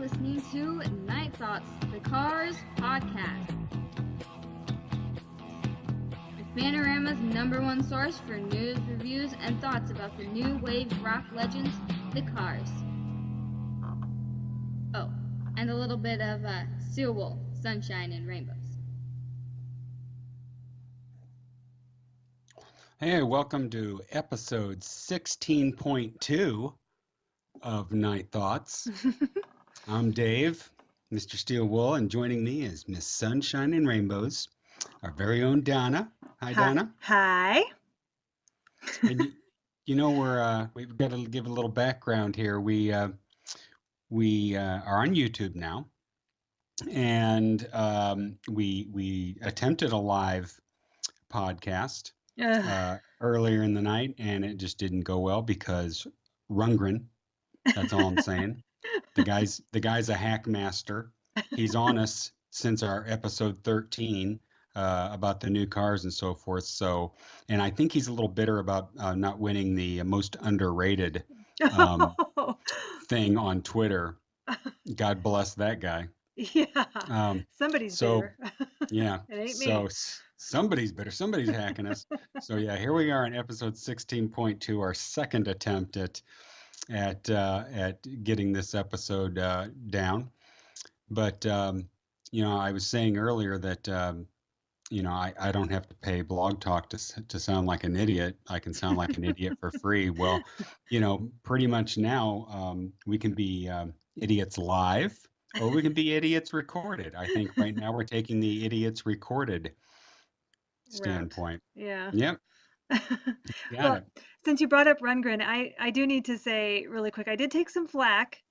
listening to Night Thoughts, the Cars podcast. It's Panorama's #1 source for news, reviews, and thoughts about the new wave rock legends, the Cars. Oh, and a little bit of Steel Wool, Sunshine, and Rainbows. Hey, welcome to episode 16.2 of Night Thoughts. I'm Dave, Mr. Steel Wool, and joining me is Miss Sunshine and Rainbows, our very own Donna. Hi, Donna. Hi. And we've got to give a little background here. We are on YouTube now, and we attempted a live podcast earlier in the night, and it just didn't go well because Rundgren. That's all I'm saying. The guy's a hack master. He's on us since our episode 13 about the new cars and so forth. So, and I think he's a little bitter about not winning the most underrated thing on Twitter. God bless that guy. Yeah. Somebody's bitter. Yeah. It ain't So me. somebody's bitter. Somebody's hacking us. So yeah, here we are in episode 16.2, our second attempt at getting this episode down. But I was saying earlier that I don't have to pay Blog Talk to sound like an idiot. I can sound like an idiot for free. Well, pretty much now we can be idiots live, or we can be idiots recorded. I think right now we're taking the idiots recorded standpoint. Yeah. Yep. Well, It. since you brought up Rundgren, I do need to say really quick, I did take some flack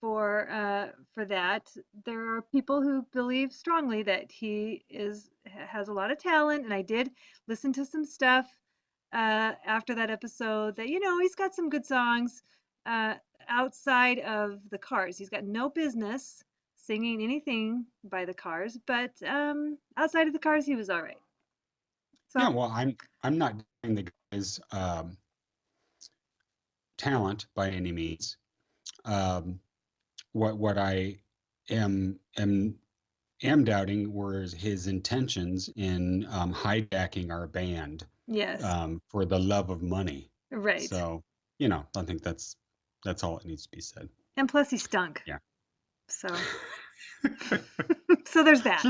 for that. There are people who believe strongly that he has a lot of talent, and I did listen to some stuff after that episode that he's got some good songs outside of the Cars. He's got no business singing anything by the Cars, but outside of the Cars, he was all right. So, Yeah, well, I'm not doing the guy's talent by any means. What I am doubting were his intentions in hijacking our band yes, for the love of money. right. So, I think that's all that needs to be said. And plus he stunk. Yeah. So so there's that.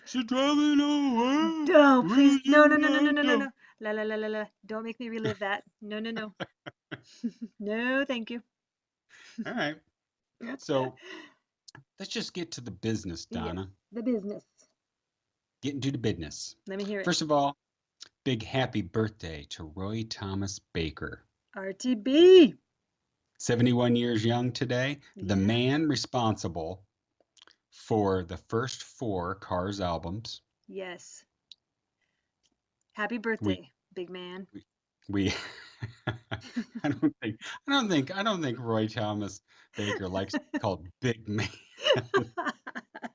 She's driving away. No, please. No. La la la la la. Don't make me relive that. No. No, thank you. All right. So let's just get to the business, Donna. Yes, the business. Get into the business. Let me hear it. First of all, big happy birthday to Roy Thomas Baker. RTB. 71 years young today. Yeah. The man responsible for the first 4 Cars albums. Yes. Happy birthday, big man. We I don't think Roy Thomas Baker likes to be called big man.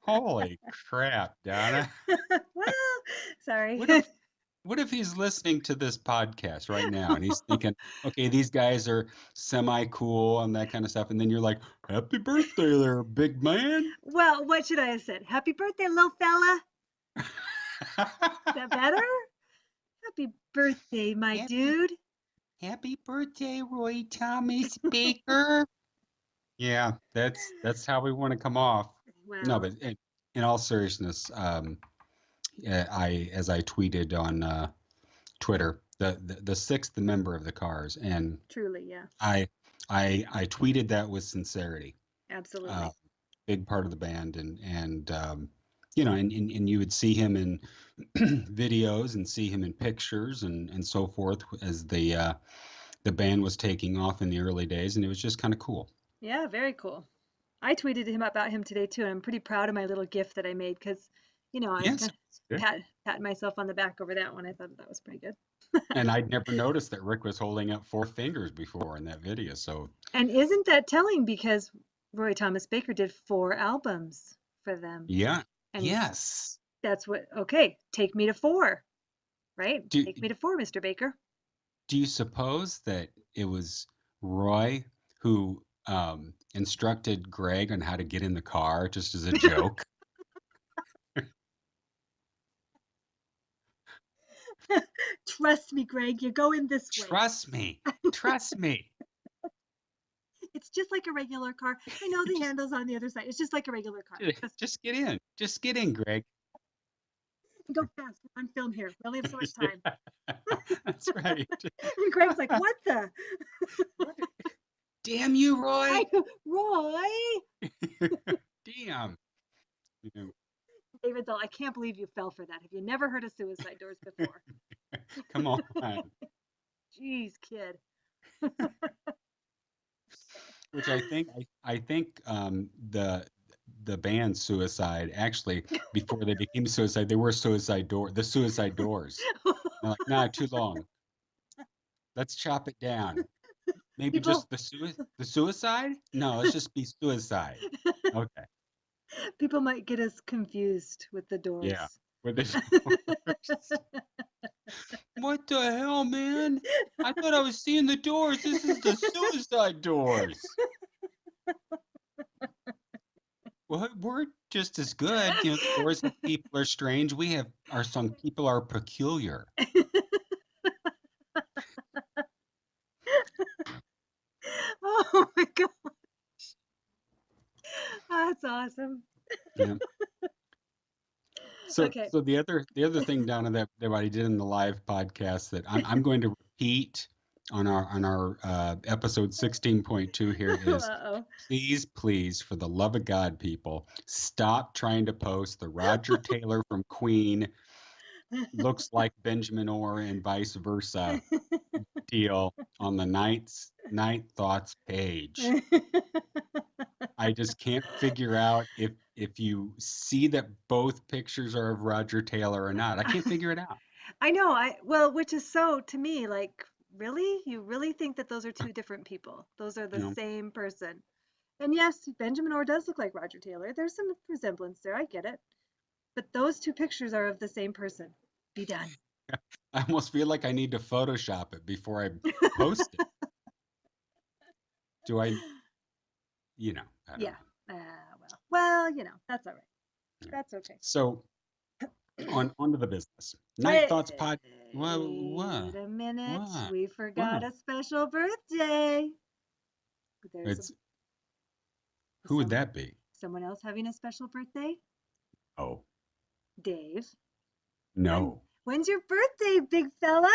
Holy crap, Donna. Well, sorry. What if he's listening to this podcast right now and he's thinking, okay, these guys are semi-cool and that kind of stuff, and then you're like, happy birthday there, big man. Well, what should I have said? Happy birthday, little fella. Is that better? Happy birthday, my dude. Happy birthday, Roy Thomas Baker. Yeah, that's how we want to come off. Wow. No, but in all seriousness, as I tweeted on Twitter, the sixth member of the Cars, and Truly, yeah. I tweeted that with sincerity. Absolutely. Big part of the band, and you would see him in videos and see him in pictures and so forth as the band was taking off in the early days, and it was just kind of cool. Yeah, very cool. I tweeted him about him today too, and I'm pretty proud of my little gift that I made because, I Yes, pat myself on the back over that one. I thought that was pretty good. and I'd never noticed that Rick was holding up 4 fingers before in that video. So, And isn't that telling? Because Roy Thomas Baker did 4 albums for them. yeah, And yes. that's okay, take me to 4, right? Do, Take me to 4, Mr. Baker. do you suppose that it was Roy who instructed Gregg on how to get in the car just as a joke. Trust me, Gregg, you're going this way. Trust me. Trust me. It's just like a regular car. I know the handle's on the other side. It's just like a regular car. Just get in. Just get in, Gregg. Go fast. We're on film here. We only have so much time. That's right. And Gregg's like, what the? Damn you, Roy. Roy. Damn. You know, David's all, I can't believe you fell for that. Have you never heard of suicide doors before? come on. Jeez, kid. Which I think the band Suicide, actually, before they became Suicide, they were the Suicide Doors. They're like, nah, too long. Let's chop it down. Maybe just the suicide? No, let's just be Suicide. Okay. People might get us confused with the Doors. Yeah. With the Doors. What the hell, man? I thought I was seeing the Doors. This is the Suicide Doors. Well, we're just as good. You know, the Doors have People Are Strange. We have our song People Are Peculiar. Oh my gosh. That's awesome. Yeah. So, Okay. so the other thing, Donna, that I did in the live podcast that I'm going to repeat on our episode 16.2 here is, please, for the love of God, people, stop trying to post the Roger Taylor from Queen looks like Benjamin Orr and vice versa deal on the Night Thoughts page. I just can't figure out if you see that both pictures are of Roger Taylor or not. I can't figure it out. I know. Well, which is so to me like, really? You really think that those are two different people? Those are the same person? And yes, Benjamin Orr does look like Roger Taylor. There's some resemblance there. I get it. But those two pictures are of the same person. Be done. I almost feel like I need to Photoshop it before I post it. Do I? You know. I don't know. Well, that's all right. Yeah. That's okay. So, onto the business. Night Thoughts Pod. Wait a minute. We forgot a special birthday. Who would that be? Someone else having a special birthday? Oh. Dave. No. When's your birthday, big fella?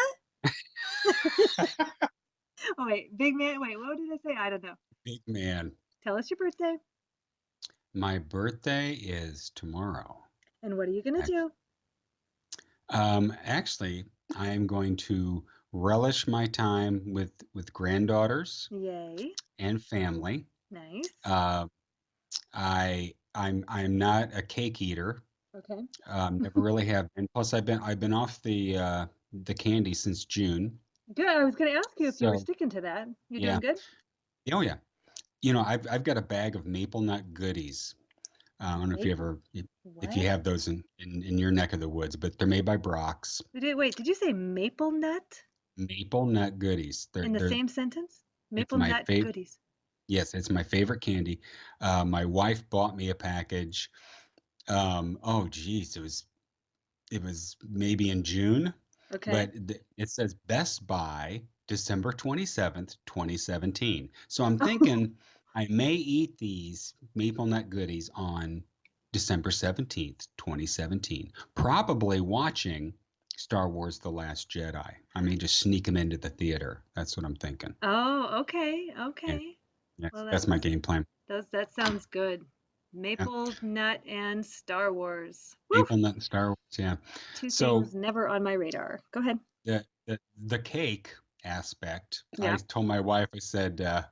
Oh, wait. Big man. Wait, what did I say? I don't know. Big man. Tell us your birthday. My birthday is tomorrow. And what are you going to do? Actually, I'm going to relish my time with granddaughters. Yay. And family. Nice. I'm not a cake eater. Okay. Never really have been. Plus, I've been off the candy since June. Good. I was going to ask you if you were sticking to that. You doing good? Oh yeah. You know, I've got a bag of maple nut goodies. I don't know if you have those in your neck of the woods, but they're made by Brock's. Wait, did you say maple nut? Maple nut goodies. They're in the same sentence? Maple nut goodies. Yes, it's my favorite candy. My wife bought me a package. Oh geez, it was maybe in June. Okay. But it says Best Buy December 27th, 2017. So I'm thinking I may eat these maple nut goodies on December 17th, 2017. Probably watching Star Wars The Last Jedi. I may just sneak them into the theater. That's what I'm thinking. Oh, okay. Yeah, well, that's my game plan. That sounds good. Maple nut and Star Wars. Maple nut and Star Wars, yeah. Two things never on my radar. Go ahead. The cake aspect. Yeah. I told my wife, I said, what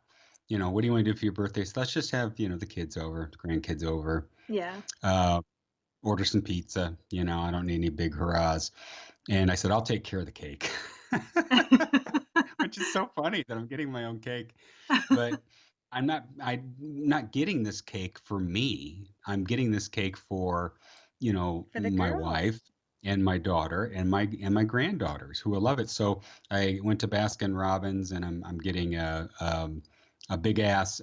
do you want to do for your birthday? So let's just have, the kids over, the grandkids over. Yeah. Order some pizza. I don't need any big hurrahs. And I said, I'll take care of the cake. Which is so funny that I'm getting my own cake. But I'm not getting this cake for me. I'm getting this cake for my wife and my daughter and my granddaughters who will love it. So I went to Baskin Robbins and I'm getting a big ass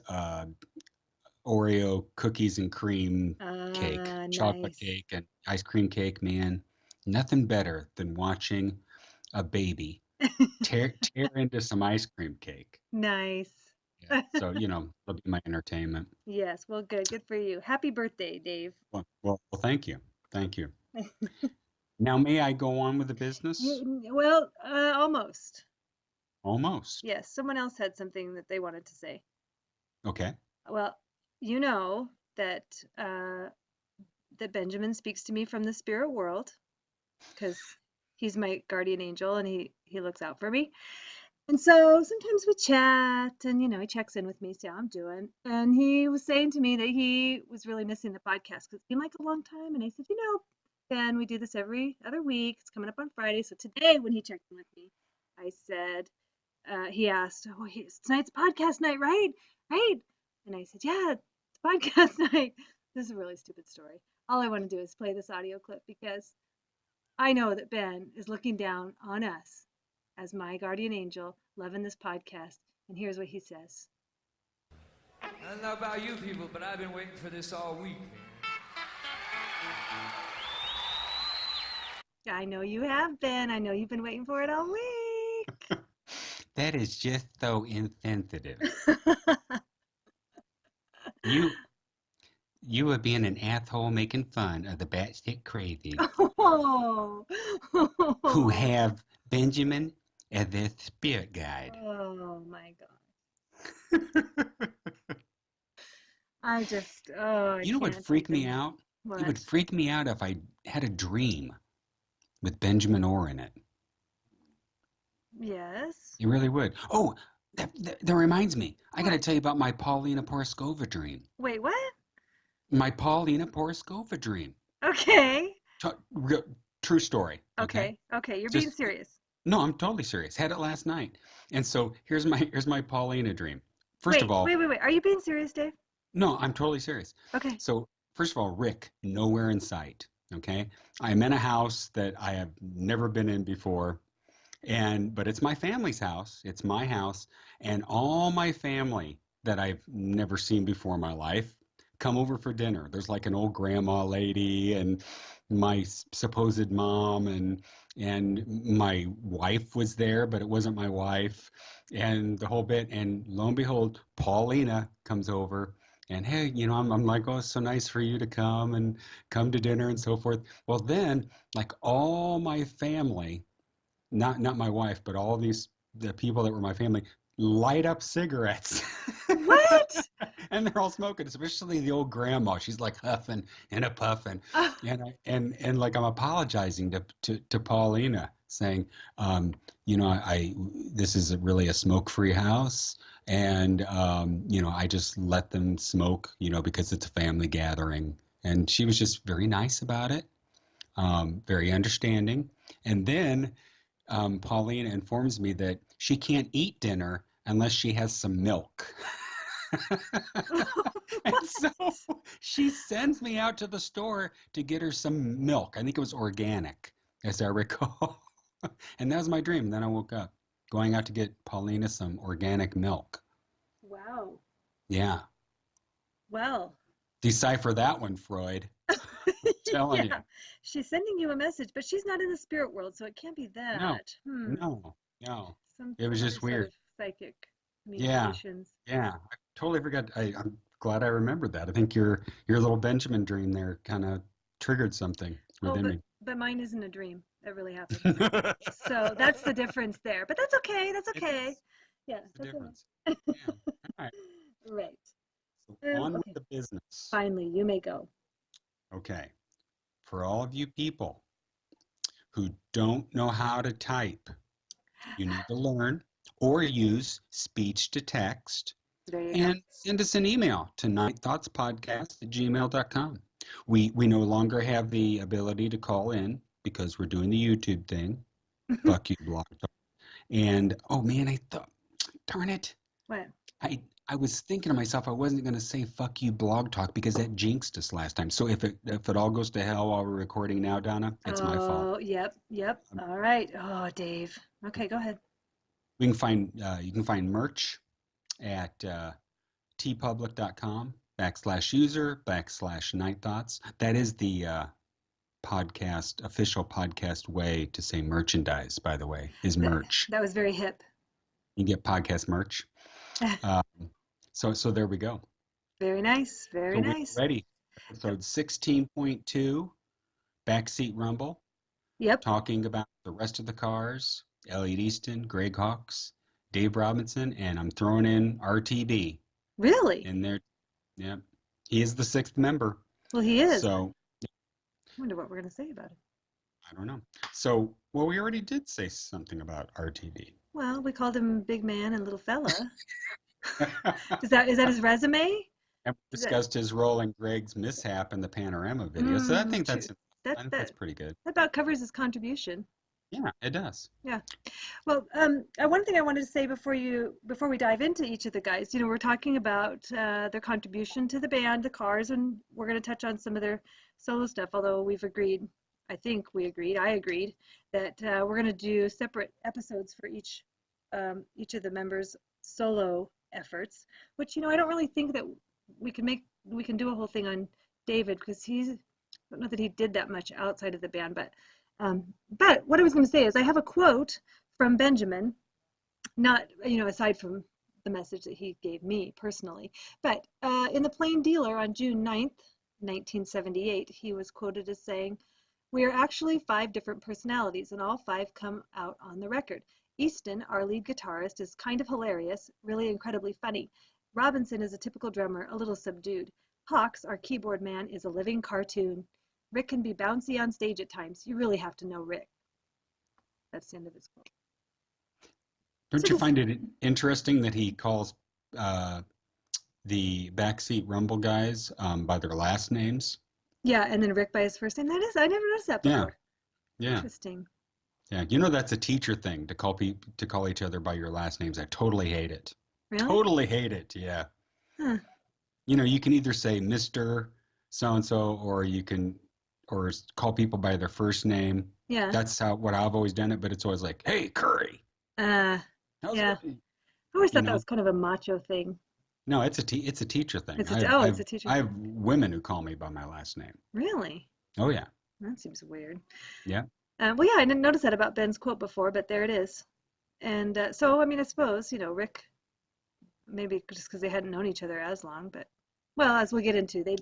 Oreo cookies and cream cake, chocolate Nice. cake and ice cream cake, man. Nothing better than watching a baby tear into some ice cream cake. Nice. Yeah. So, that'll be my entertainment. Yes, well, good. Good for you. Happy birthday, Dave. Well, thank you. Thank you. Now, may I go on with the business? Well, almost. Almost. Yes, someone else had something that they wanted to say. Okay. Well, you know that that Benjamin speaks to me from the spirit world because he's my guardian angel and he looks out for me. And so sometimes we chat and he checks in with me, see how I'm doing. And he was saying to me that he was really missing the podcast because it's been like a long time. And I said, Ben, we do this every other week. It's coming up on Friday. So today when he checked in with me, I said, he asked, tonight's podcast night, right? Right? And I said, yeah, it's podcast night. This is a really stupid story. All I want to do is play this audio clip because I know that Ben is looking down on us as my guardian angel, loving this podcast. And here's what he says. I don't know about you people, but I've been waiting for this all week. I know you have been. I know you've been waiting for it all week. That is just so insensitive. You are being an asshole making fun of the batshit crazy Oh. who have Benjamin as their spirit guide. Oh my God. I You know what can't freaked me even. out? What? It would freak me out if I had a dream with Benjamin Orr in it. Yes. It really would. Oh, that reminds me. I got to tell you about my Paulina Poroskova dream. Wait, what? My Paulina Poroskova dream. Okay. True story. Okay. You're being serious. No, I'm totally serious. Had it last night. And so here's my Paulina dream. First of all, wait. Are you being serious, Dave? no, I'm totally serious. Okay. So first of all, Rick, nowhere in sight. Okay. I'm in a house that I have never been in before. But it's my family's house. It's my house. And all my family that I've never seen before in my life come over for dinner. There's like an old grandma lady and my supposed mom and my wife was there, but it wasn't my wife, and the whole bit. And lo and behold, Paulina comes over and, hey, I'm like, oh, it's so nice for you to come to dinner and so forth. Well, then like all my family, not my wife, but all the people that were my family, light up cigarettes. What? And they're all smoking, especially the old grandma. She's like huffing and a puffing. And like I'm apologizing to Paulina, saying, this is really a smoke-free house, and I just let them smoke, because it's a family gathering. And she was just very nice about it, very understanding. And then Paulina informs me that she can't eat dinner unless she has some milk. And so she sends me out to the store to get her some milk. I think it was organic, as I recall. And that was my dream. Then I woke up going out to get Paulina some organic milk. Wow. Yeah. Well. Decipher that one, Freud. Telling you. She's sending you a message, but she's not in the spirit world, so it can't be that. No. It was just weird. Psychic communications. Yeah. I totally forgot. I'm glad I remembered that. I think your little Benjamin dream there kind of triggered something within me. But mine isn't a dream. That really happened. So that's the difference there. But that's okay. That's okay. Yeah. That's the difference. Yeah. All right. Right. So on with the business. Finally, you may go. Okay. For all of you people who don't know how to type, you need to learn or use speech to text and send us an email to nightthoughtspodcast@gmail.com. We no longer have the ability to call in because we're doing the YouTube thing. Fuck you, Blog Talk. And, oh man, I thought, darn it. What? I was thinking to myself, I wasn't going to say fuck you, Blog Talk, because that jinxed us last time. So if it all goes to hell while we're recording now, Donna, it's my fault. Oh, yep. All right. Oh, Dave. Okay, go ahead. You can find merch at tpublic.com. /user/Night Thoughts. That is the official podcast way to say merchandise, by the way, is merch. That was very hip. You get podcast merch. So there we go. Very nice. Very So nice. we're ready. Episode 16.2, Backseat Rumble, Yep. talking about the rest of the cars, Elliot Easton, Gregg Hawkes, Dave Robinson, and I'm throwing in RTD Really? in there. Yep. He is the sixth member. Well, he is. So I wonder what we're going to say about it. I don't know. So, well, we already did say something about RTD. Well, we called him big man and little fella. Is that his resume? And we discussed his role in Gregg's mishap in the panorama video. So I think that's pretty good. That about covers his contribution. Yeah, it does. Yeah. Well, one thing I wanted to say before we dive into each of the guys, we're talking about their contribution to the band, the cars, and we're going to touch on some of their solo stuff. Although I agreed that we're going to do separate episodes for each of the members' solo efforts. Which I don't really think that we can do a whole thing on David, because I don't know that he did that much outside of the band, but what I was going to say is I have a quote from Benjamin, not, aside from the message that he gave me personally, but in the Plain Dealer on June 9th, 1978, he was quoted as saying, "We are actually 5 different personalities, and all 5 come out on the record. Easton, our lead guitarist, is kind of hilarious, really incredibly funny. Robinson is a typical drummer, a little subdued. Hawkes, our keyboard man, is a living cartoon. Rick can be bouncy on stage at times. You really have to know Rick." That's the end of his quote. Don't you find it interesting that he calls the Backseat Rumble guys by their last names? Yeah, and then Rick by his first name. I never noticed that before. Yeah. Interesting. Yeah, that's a teacher thing to call each other by your last names. I totally hate it. Really? Totally hate it. Yeah. Huh. You can either say Mr. So-and-so, or call people by their first name. Yeah. That's what I've always done it, but it's always like, "Hey, Curry." Yeah. I always thought that was kind of a macho thing. No, it's a teacher thing. It's a teacher I have thing. women who call me by my last name. Really? Oh yeah. That seems weird. Yeah. Well, yeah, I didn't notice that about Ben's quote before, but there it is. And so, I suppose, Rick, maybe just because they hadn't known each other as long, but, well, as we'll get into, they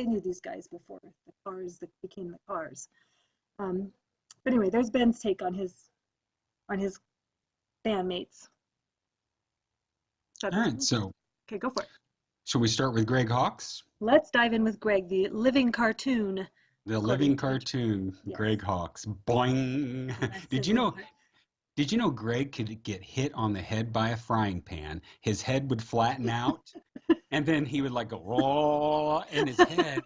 knew these guys before the cars that became the cars. But anyway, there's Ben's take on his bandmates. All right, so. Okay, go for it. Shall we start with Gregg Hawkes? Let's dive in with Gregg, the living cartoon. The living cartoon, yes. Gregg Hawkes. Boing! Did you know Gregg could get hit on the head by a frying pan? His head would flatten out, and then he would go, "Oh," and his head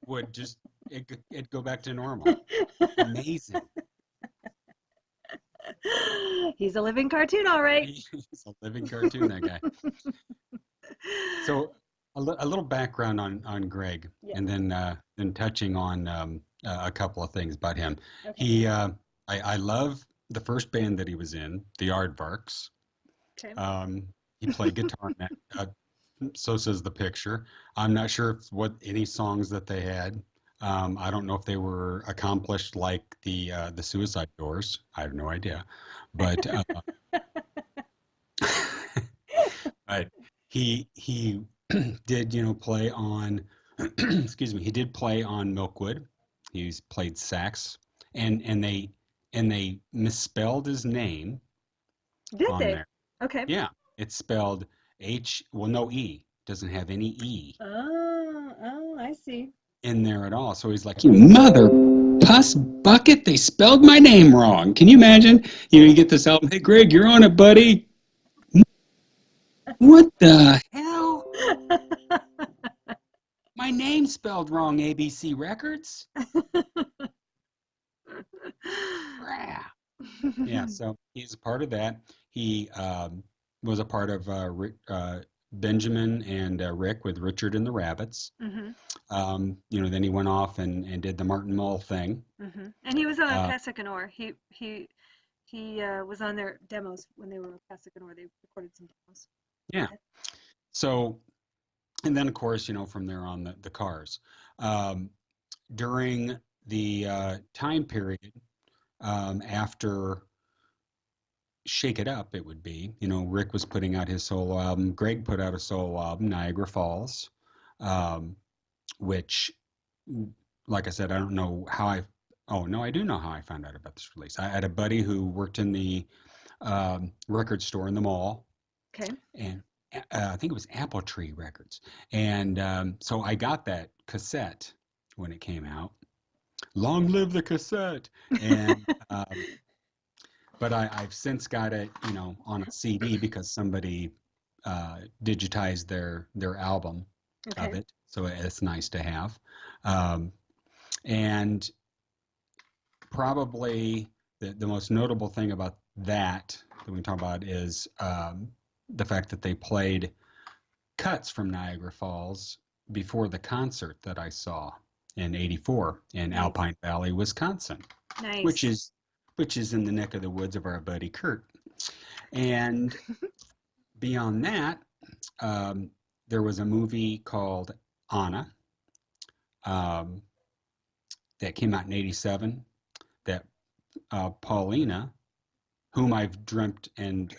would just it'd go back to normal. Amazing. He's a living cartoon, all right. He's a living cartoon, that guy. So a little background on Gregg, yeah. And then touching on a couple of things about him. Okay. I love the first band that he was in, the Aardvarks. Okay. He played guitar in that. So says the picture. I'm not sure what any songs that they had. I don't know if they were accomplished like the Suicide Doors. I have no idea, but right. He did play on excuse me. He did play on Milkwood. He's played sax, and they misspelled his name. Did they? There. Okay. Yeah, it's spelled no E. Doesn't have any E. Oh, I see. In there at all. So he's like, "You mother puss bucket, they spelled my name wrong." Can you imagine? You get this album, "Hey Gregg, you're on it, buddy." What the hell? My name's spelled wrong, ABC Records. Yeah, so he's a part of that. He was a part of Benjamin and Rick with Richard and the Rabbits. Mm-hmm. Then he went off and did the Martin Mull thing. Mm-hmm. And he was on Cassaconor. He was on their demos when they were with Cassaconor. They recorded some demos. Yeah. So and then of course, from there on the Cars. During the time period after Shake It Up, it would be, Rick was putting out his solo album. Gregg put out a solo album, Niagara Falls, which, like I said, I don't know how oh no, I do know how I found out about this release. I had a buddy who worked in the record store in the mall. Okay. And I think it was Apple Tree Records. And so I got that cassette when it came out. Long live the cassette. And but I've since got it, on a CD because somebody digitized their album of it. So it's nice to have. And probably the most notable thing about that we can talk about is the fact that they played cuts from Niagara Falls before the concert that I saw in '84 in Alpine Valley, Wisconsin. Nice. Which is in the neck of the woods of our buddy Kurt. And beyond that, there was a movie called Anna that came out in '87 that Paulina, whom I've dreamt and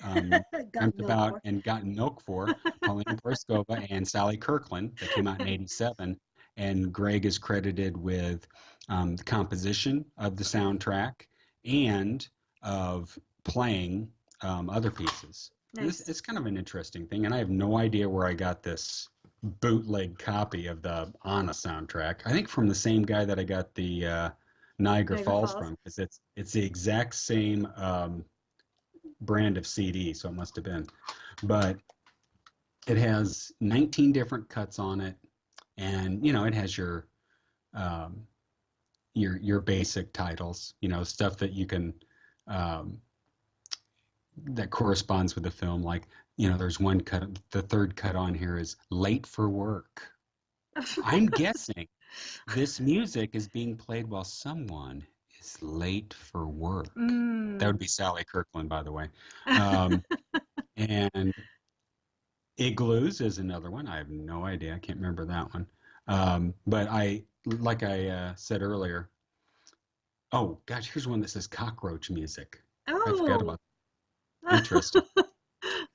dreamt about and gotten milk for, Paulina Porskova and Sally Kirkland, that came out in '87. And Gregg is credited with the composition of the soundtrack and of playing other pieces. Nice. It's kind of an interesting thing, and I have no idea where I got this bootleg copy of the Anna soundtrack. I think from the same guy that I got the Niagara Falls from, because it's the exact same brand of CD, so it must have been. But it has 19 different cuts on it, and it has your basic titles, stuff that you can that corresponds with the film. Like, there's one cut, the third cut on here is Late for Work. I'm guessing this music is being played while someone is late for work. That would be Sally Kirkland, by the way. And Igloos is another one. I have no idea. I can't remember that one. But like I said earlier, oh gosh, here's one that says cockroach music. Oh, I forgot about that. Interesting.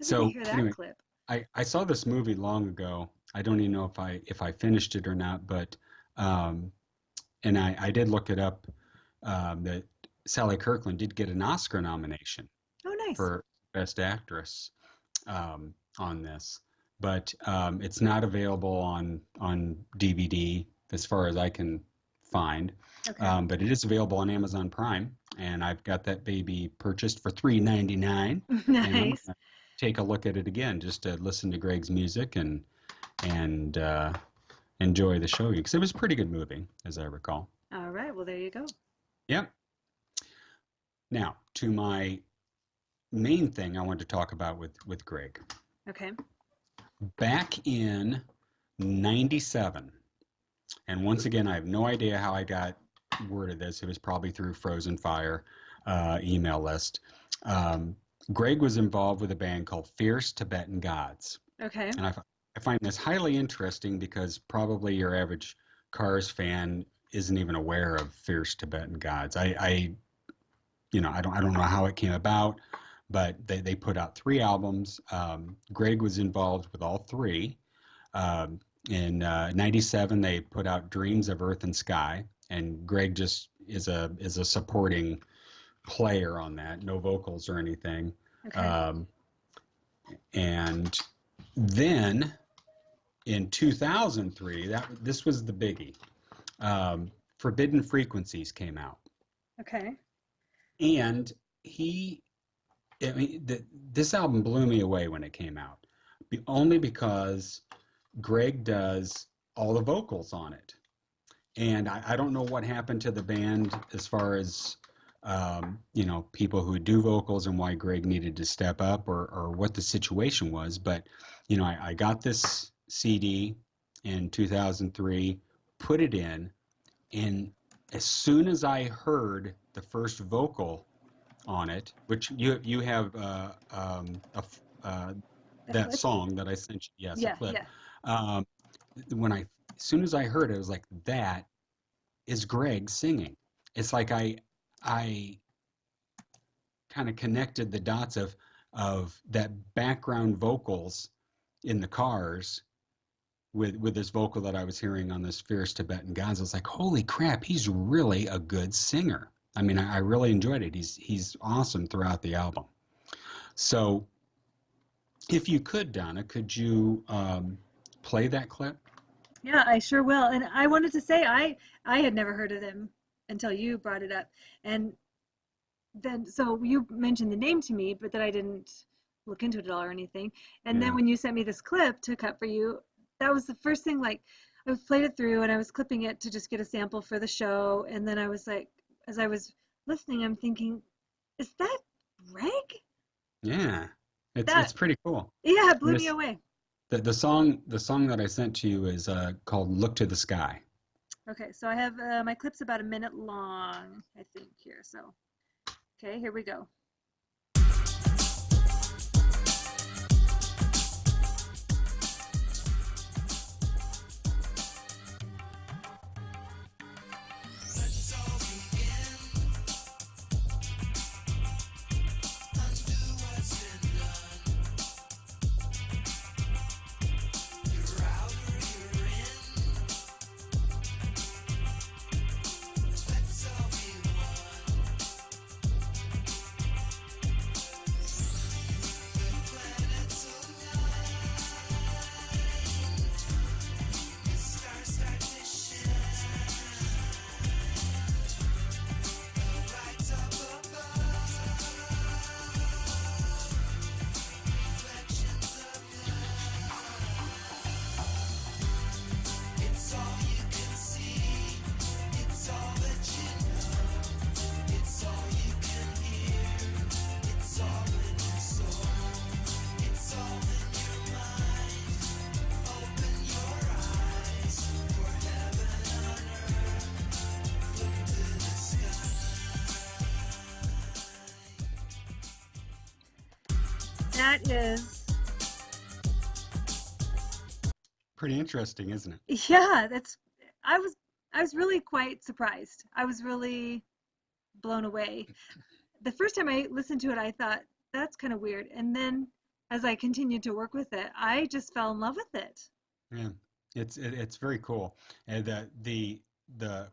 So hear that anyway, clip. I saw this movie long ago. I don't even know if I finished it or not, but and I did look it up. That Sally Kirkland did get an Oscar nomination. Oh, nice. For Best Actress on this, but it's not available on DVD as far as I can find. Okay. But it is available on Amazon Prime, and I've got that baby purchased for $3.99. Nice. And I'm gonna take a look at it again just to listen to Gregg's music and enjoy the show, because it was a pretty good movie, as I recall. All right. Well, there you go. Yep. Now, to my main thing I wanted to talk about with Gregg. Okay. Back in '97, and once again, I have no idea how I got word of this. It was probably through Frozen Fire email list. Gregg was involved with a band called Fierce Tibetan Gods. Okay. And I find this highly interesting because probably your average Cars fan isn't even aware of Fierce Tibetan Gods. I don't know how it came about, but they put out 3 albums. Gregg was involved with all 3. In '97, they put out Dreams of Earth and Sky, and Gregg just is a supporting player on that, no vocals or anything. Okay. And then in 2003, this was the biggie. Forbidden Frequencies came out. Okay. And this album blew me away when it came out, only because Gregg does all the vocals on it. And I don't know what happened to the band as far as, people who do vocals and why Gregg needed to step up or what the situation was. But, I got this CD in 2003, put it in, and as soon as I heard the first vocal on it, which you have that clip? song that I sent you, yes, a clip. Yeah. as soon as I heard it, I was like, that is Gregg singing. It's like I kind of connected the dots of that background vocals in the Cars with this vocal that I was hearing on this Fierce Tibetan Gods. I was like, holy crap, he's really a good singer. I mean, I really enjoyed it. He's awesome throughout the album. So if you could, Donna, could you play that clip? Yeah, I sure will. And I wanted to say I had never heard of them until you brought it up. And then so you mentioned the name to me, but then I didn't look into it at all or anything. And then Yeah. when you sent me this clip to cut for you, that was the first thing. Like I played it through and I was clipping it to just get a sample for the show. And then I was like, as I was listening, I'm thinking, is that Gregg? Yeah. It's That, it's pretty cool. yeah, it blew me This away. the song that I sent to you is called "Look to the Sky." Okay, so I have my clip's about a minute long, I think, here. So, okay, here we go. That is, Pretty interesting, isn't it? yeah, I was really quite surprised. I was really blown away. The first time I listened to it, I thought that's kind of weird. And then as I continued to work with it, I just fell in love with it. Yeah, it's very cool. And the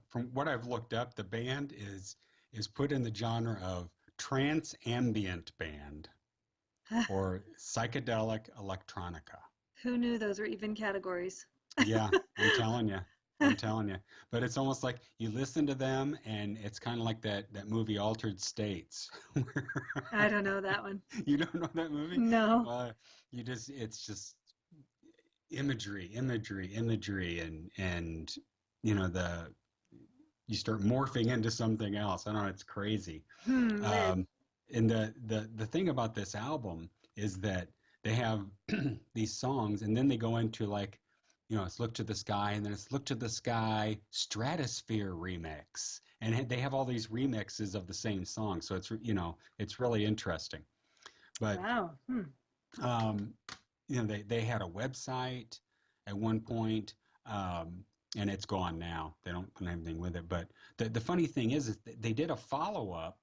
from what I've looked up, the band is put in the genre of trance ambient band or psychedelic electronica. Who knew those were even categories? Yeah, I'm telling you. I'm telling you. But it's almost like you listen to them and it's kind of like that movie Altered States. I don't know that one. You don't know that movie? No. It's just imagery, and you know, you start morphing into something else. I don't know, it's crazy. Weird. And the thing about this album is that they have these songs and then they go into like, you know, it's Look to the Sky and then it's Look to the Sky Stratosphere remix. And they have all these remixes of the same song. So it's, you know, it's really interesting. But, Wow. you know, they had a website at one point, and it's gone now. They don't put anything with it. But the funny thing is that they did a follow-up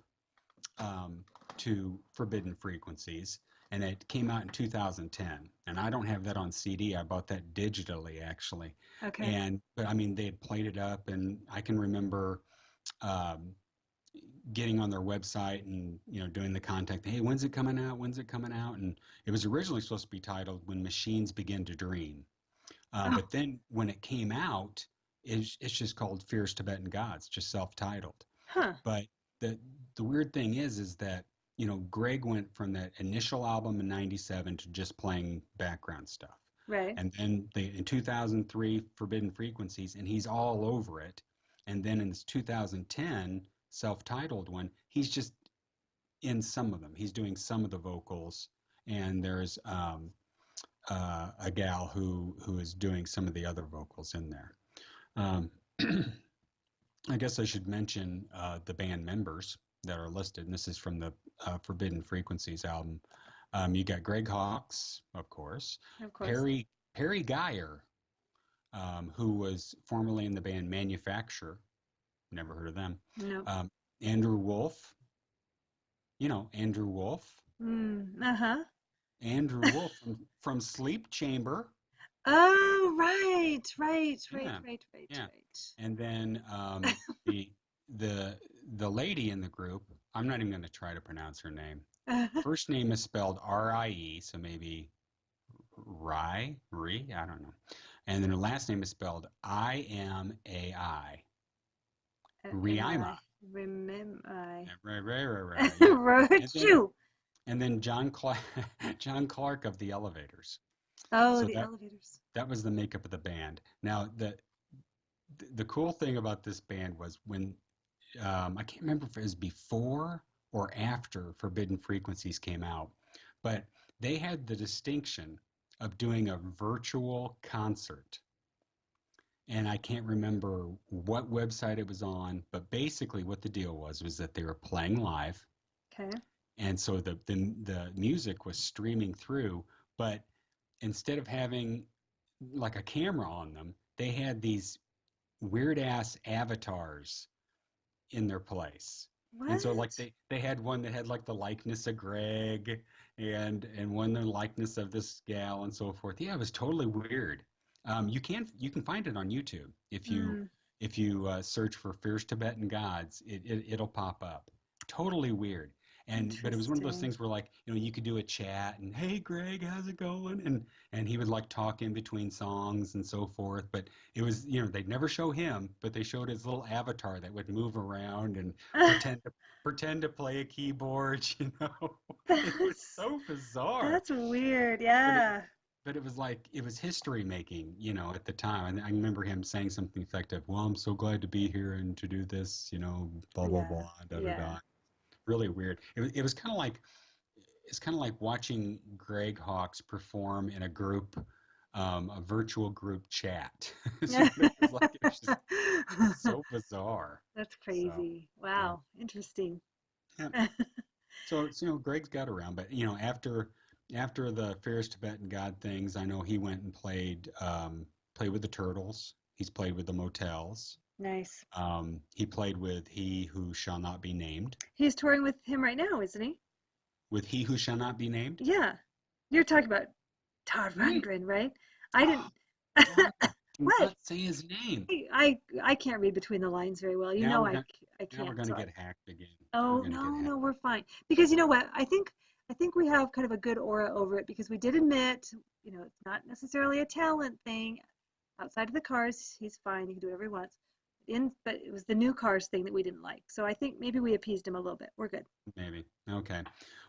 to Forbidden Frequencies, and it came out in 2010. And I don't have that on CD. I bought that digitally, actually. Okay. But I mean, they had played it up, and I can remember getting on their website and, you know, doing the contact. Hey, when's it coming out? When's it coming out? And it was originally supposed to be titled When Machines Begin to Dream. But then when it came out, it's just called Fierce Tibetan Gods, just self-titled. Huh. But the weird thing is that, you know, Gregg went from that initial album in '97 to just playing background stuff. Right. And then in 2003, Forbidden Frequencies, and he's all over it. And then in this 2010 self-titled one, he's just in some of them. He's doing some of the vocals, and there's a gal who is doing some of the other vocals in there. I guess I should mention the band members that are listed, and this is from the Forbidden Frequencies album. You got Gregg Hawkes, of course. Of course. Perry Geyer, who was formerly in the band Manufacture. Never heard of them. No. Andrew Wolf. You know, Andrew Wolf. Uh-huh. Andrew Wolf from Sleep Chamber. Oh, right. Yeah. And then the lady in the group, I'm not even going to try to pronounce her name. First name is spelled R-I-E, so maybe Rie, I don't know. And then her last name is spelled I-M-A-I. Riima. Right. And then John Clark of the Elevators. Oh, So the Elevators. That was the makeup of the band. Now, the cool thing about this band was when, I can't remember if it was before or after Forbidden Frequencies came out, but they had the distinction of doing a virtual concert. And I can't remember what website it was on, but basically what the deal was that they were playing live. Okay. And so the music was streaming through, but instead of having like a camera on them, they had these weird ass avatars in their place. What? And so like they had one that had like the likeness of Gregg and one the likeness of this gal and so forth. Yeah, it was totally weird. You can find it on YouTube if you search for Fierce Tibetan Gods, it'll pop up. Totally weird. But it was one of those things where, like, you know, you could do a chat and, hey Greg, how's it going? And he would like talk in between songs and so forth. But it was, you know, they'd never show him, but they showed his little avatar that would move around and pretend to play a keyboard, you know. It was so bizarre. That's weird, yeah. But it was like, it was history making, you know, at the time. And I remember him saying something effective, well, I'm so glad to be here and to do this, you know, blah, blah, blah, da, da, da. Really weird. It was kind of like, it's kind of like watching Gregg Hawkes perform in a group, a virtual group chat. It was just so bizarre. That's crazy. So, wow. Yeah. Interesting. Yeah. So, you know, Gregg's got around, but, you know, after the Fierce Tibetan God things, I know he went and played with the Turtles. He's played with the Motels. Nice. He played with He Who Shall Not Be Named. He's touring with him right now, isn't he? With He Who Shall Not Be Named? Yeah. You're talking about Todd Rundgren, right? I didn't. What? Not say his name. I can't read between the lines very well. You know, I can't. Now we're going to get hacked again. Oh, no, we're fine. Because you know what? I think we have kind of a good aura over it because we did admit, you know, it's not necessarily a talent thing. Outside of the Cars, he's fine. He can do whatever he wants. But it was the new Cars thing that we didn't like. So I think maybe we appeased him a little bit. We're good. Maybe. Okay.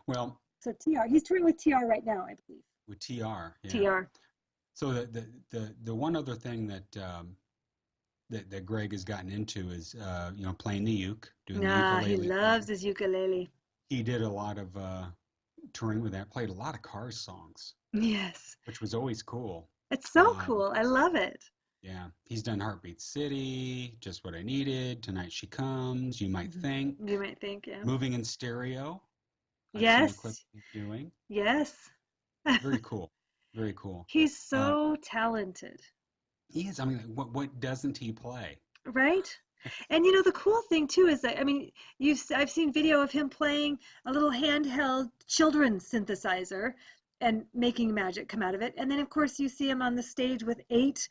Well. So TR, he's touring with TR right now, I believe. With TR. Yeah. TR. So the one other thing that Gregg has gotten into is you know, playing the uke, doing the ukulele. He loves his ukulele. He did a lot of touring with that. Played a lot of Cars songs. Yes. Which was always cool. It's so cool. I love it. Yeah, he's done Heartbeat City, Just What I Needed, Tonight She Comes, You Might Think. You Might Think, yeah. Moving in Stereo. Yes. He's doing. Yes. Very cool. Very cool. He's so talented. He is. I mean, what doesn't he play? Right? And you know, the cool thing too is that, I mean, I've seen video of him playing a little handheld children's synthesizer and making magic come out of it. And then of course you see him on the stage with 8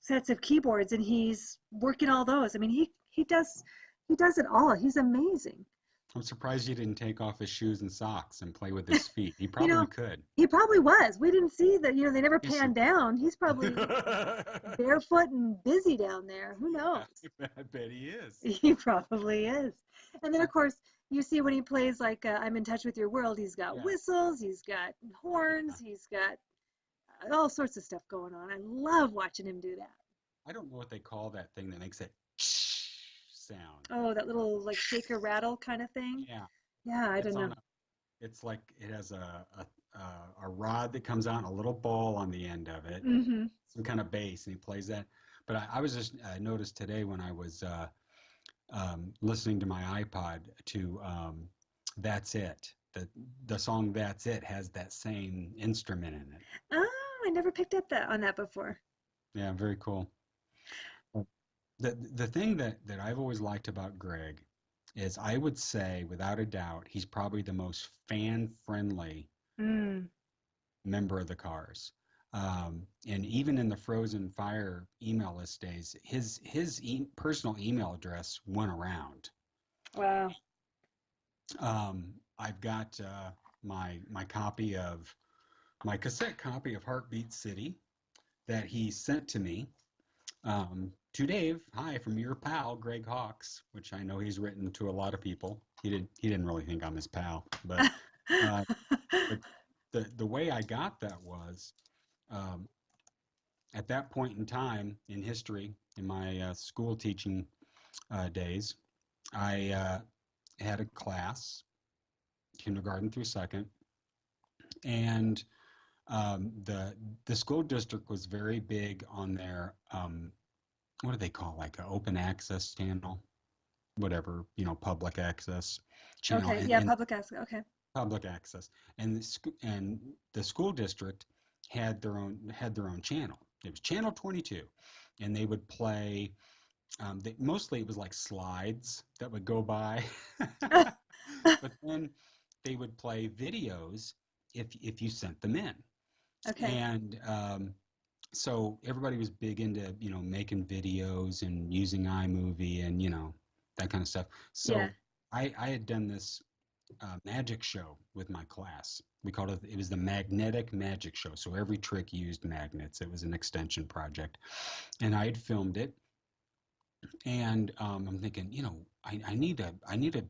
sets of keyboards and he's working all those. I mean, he does it all. He's amazing. I'm surprised he didn't take off his shoes and socks and play with his feet. He probably could. He probably was. We didn't see that, you know, they never panned down. He's probably barefoot and busy down there. Who knows? I bet he is. He probably is. And then of course, you see when he plays like I'm in Touch with Your World, he's got whistles, he's got horns, he's got all sorts of stuff going on. I love watching him do that. I don't know what they call that thing that makes it sound. Oh, that little like shaker rattle kind of thing? Yeah. Yeah, I don't know. It's like it has a rod that comes out and a little ball on the end of it. Mm-hmm. Some kind of bass, and he plays that. But I was just noticed today when I was listening to my iPod to That's It. The song That's It has that same instrument in it. Oh, I never picked up on that before. Yeah, very cool. The thing that I've always liked about Gregg is I would say, without a doubt, he's probably the most fan-friendly Mm. member of the Cars. And even in the Frozen Fire email list days, his personal email address went around. Wow. I've got my copy of my cassette copy of Heartbeat City that he sent to me. To Dave, hi from your pal Gregg Hawkes, which I know he's written to a lot of people. He didn't really think I'm his pal, but uh, but the way I got that was um, at that point in time in history, in my school teaching days, I had a class, kindergarten through second, and the school district was very big on their what do they call, like an open access channel, whatever, public access channel, Okay. Yeah. Public access. Okay. public access, and the school district had their own channel. It was channel 22, and they would play. Mostly it was like slides that would go by, but then they would play videos if you sent them in, Okay. and so everybody was big into making videos and using iMovie and that kind of stuff. So Yeah. I had done this magic show with my class. We called it was the magnetic magic show. So every trick used magnets. It was an extension project, and I had filmed it. And I'm thinking, I need a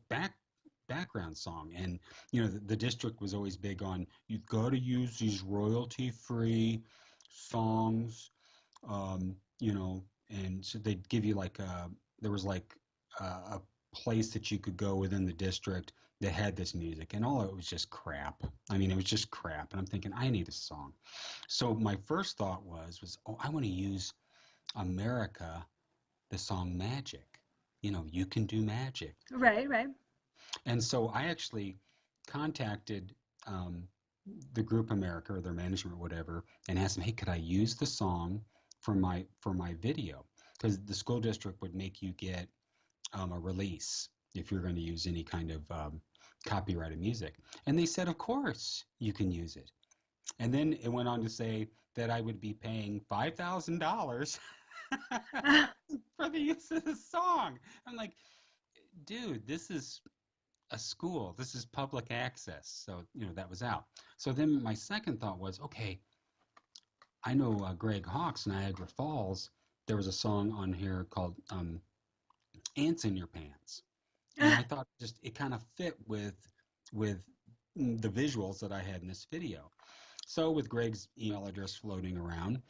background song, and the district was always big on you've got to use these royalty-free songs, and so they'd give you there was a place that you could go within the district that had this music, and all of it was just crap. I mean, it was just crap, and I'm thinking I need a song. So my first thought was, oh, I want to use America, the song Magic. You can do magic. Right. Right. And so I actually contacted the group America or their management or whatever and asked them, hey, could I use the song for my video? Because the school district would make you get a release if you're going to use any kind of copyrighted music. And they said, of course you can use it. And then it went on to say that I would be paying $5,000 for the use of the song. I'm like, dude, this is a school. This is public access. So, that was out. So then my second thought was, okay, I know Gregg Hawkes, Niagara Falls. There was a song on here called Ants in Your Pants. And I thought it kind of fit with the visuals that I had in this video. So with Gregg's email address floating around,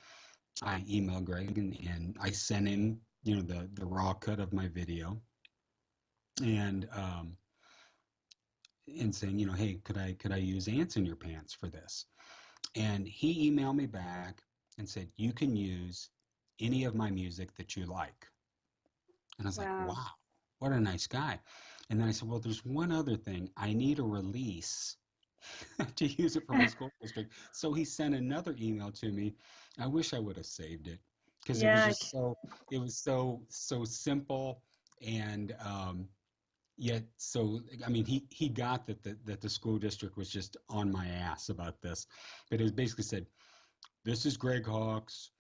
I emailed Gregg and I sent him, the raw cut of my video, and saying, hey, could I use Ants in Your Pants for this? And he emailed me back and said, you can use any of my music that you like. And I was like, wow, what a nice guy. And then I said, well, there's one other thing. I need a release to use it for my school district. So he sent another email to me. I wish I would have saved it because it was so simple, and yet I mean, he got that the school district was just on my ass about this, but it basically said, this is Gregg Hawkes.